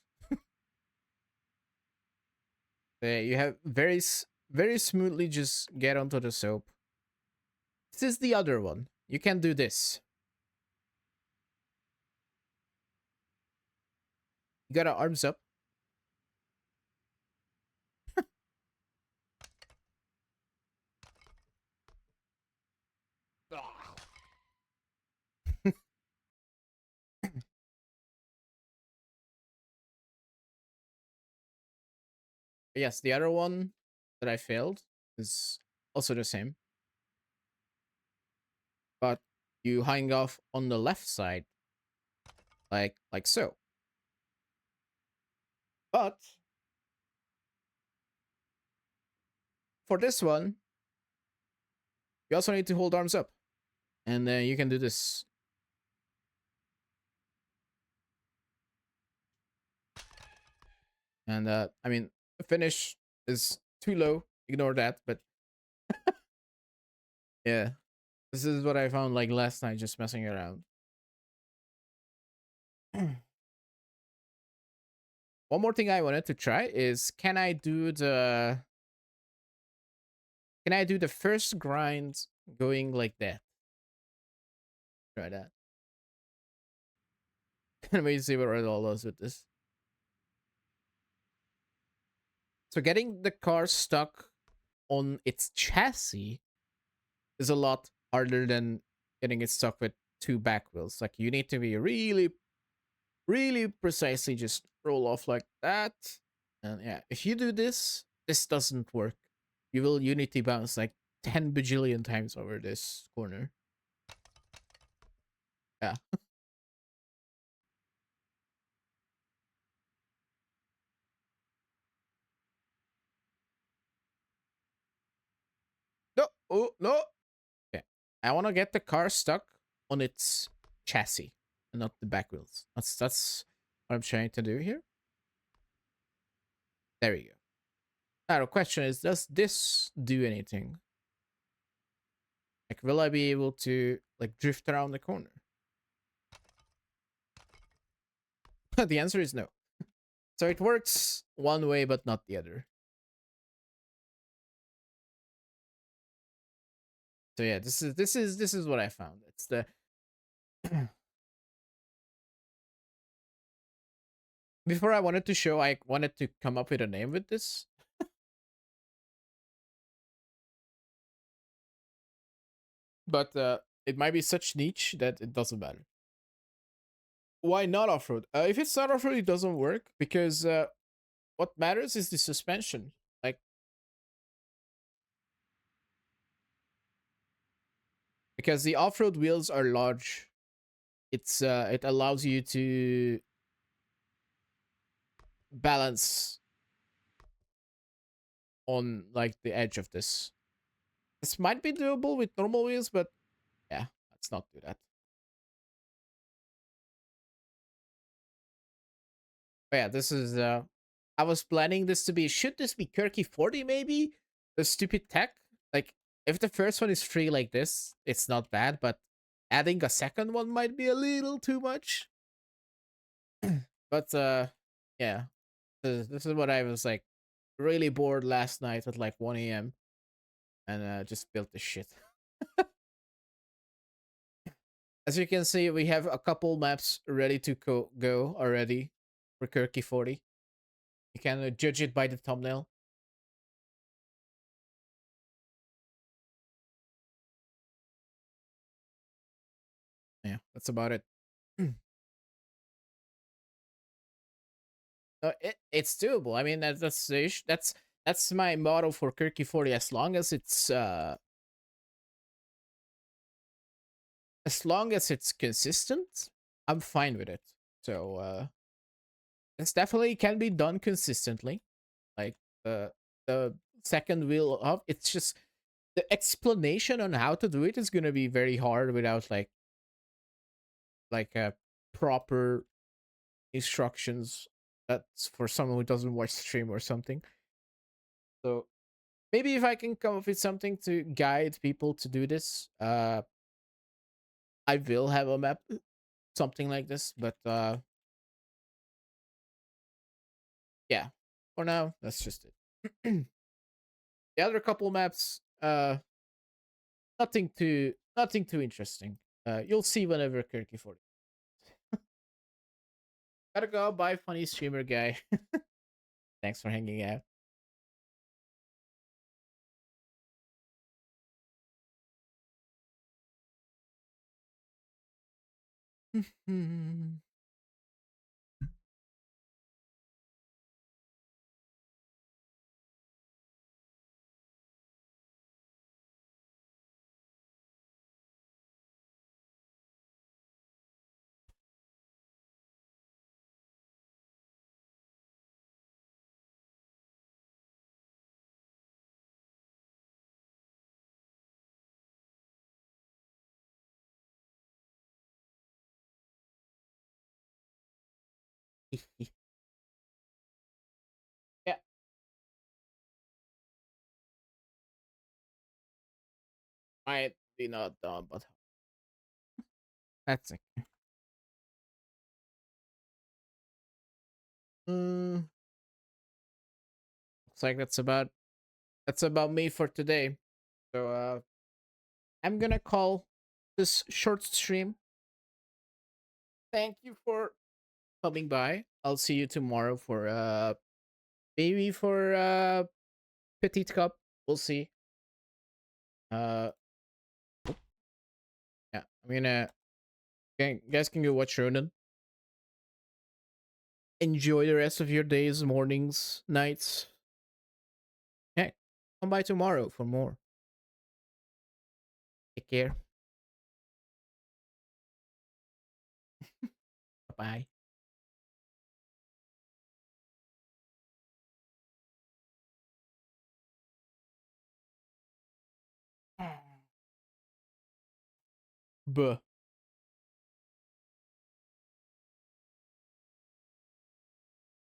S1: There you have very smoothly just get onto the soap. This is the other one. You can do this. You got our arms up. Yes, the other one that I failed is also the same. But you hang off on the left side, like so. But for this one, you also need to hold arms up. And then you can do this. And I mean, finish is too low. Ignore that. But yeah, this is what I found like last night just messing around. One more thing I wanted to try is can I do the first grind going like that? Try that. Let me see what it all does with this. So getting the car stuck on its chassis is a lot harder than getting it stuck with two back wheels. Like you need to be really precisely just roll off like that. And yeah, if you do this, this doesn't work. You will unity bounce like 10 bajillion times over this corner. Yeah. No, oh no. Okay. I want to get the car stuck on its chassis and not the back wheels. That's what I'm trying to do here. There we go. Now the question is, does this do anything? Like, will I be able to like drift around the corner? The answer is no. So it works one way but not the other. So yeah, this is what I found. It's the before I wanted to show, I wanted to come up with a name with this. But it might be such niche that it doesn't matter. Why not off-road? If it's not off-road, it doesn't work because what matters is the suspension. Like, because the off-road wheels are large, it allows you to balance on like the edge of this. This might be doable with normal wheels, but yeah, let's not do that. But yeah, this is I was planning this to be, should this be Kirky 40 maybe? The stupid tech? Like if the first one is free like this, it's not bad, but adding a second one might be a little too much. But yeah. This is what I was like really bored last night at like 1 a.m. and just built this shit. As you can see, we have a couple maps ready to go already for Kirky 40. You can judge it by the thumbnail. Yeah, that's about it. It's doable. I mean, that's the issue. That's my motto for Kirky 40. As long as it's consistent, I'm fine with it. So It's definitely can be done consistently. Like the second wheel up, it's just the explanation on how to do it is gonna be very hard without like a proper instructions. That's for someone who doesn't watch stream or something. So maybe if I can come up with something to guide people to do this, I will have a map, something like this. But yeah, for now, that's just it. The other couple maps, nothing too interesting. You'll see whenever Kirky 40. Gotta go. Bye, funny streamer guy. Thanks for hanging out. Yeah, might be not dumb, but that's it. Looks like that's about me for today. So I'm gonna call this short stream. Thank you for coming by. I'll see you tomorrow for maybe for Petite Cup. We'll see. Uh yeah, I'm gonna you guys can go watch Ronan. Enjoy the rest of your days, mornings, nights. Hey, come by tomorrow for more. Take care. Bye bye. Buh.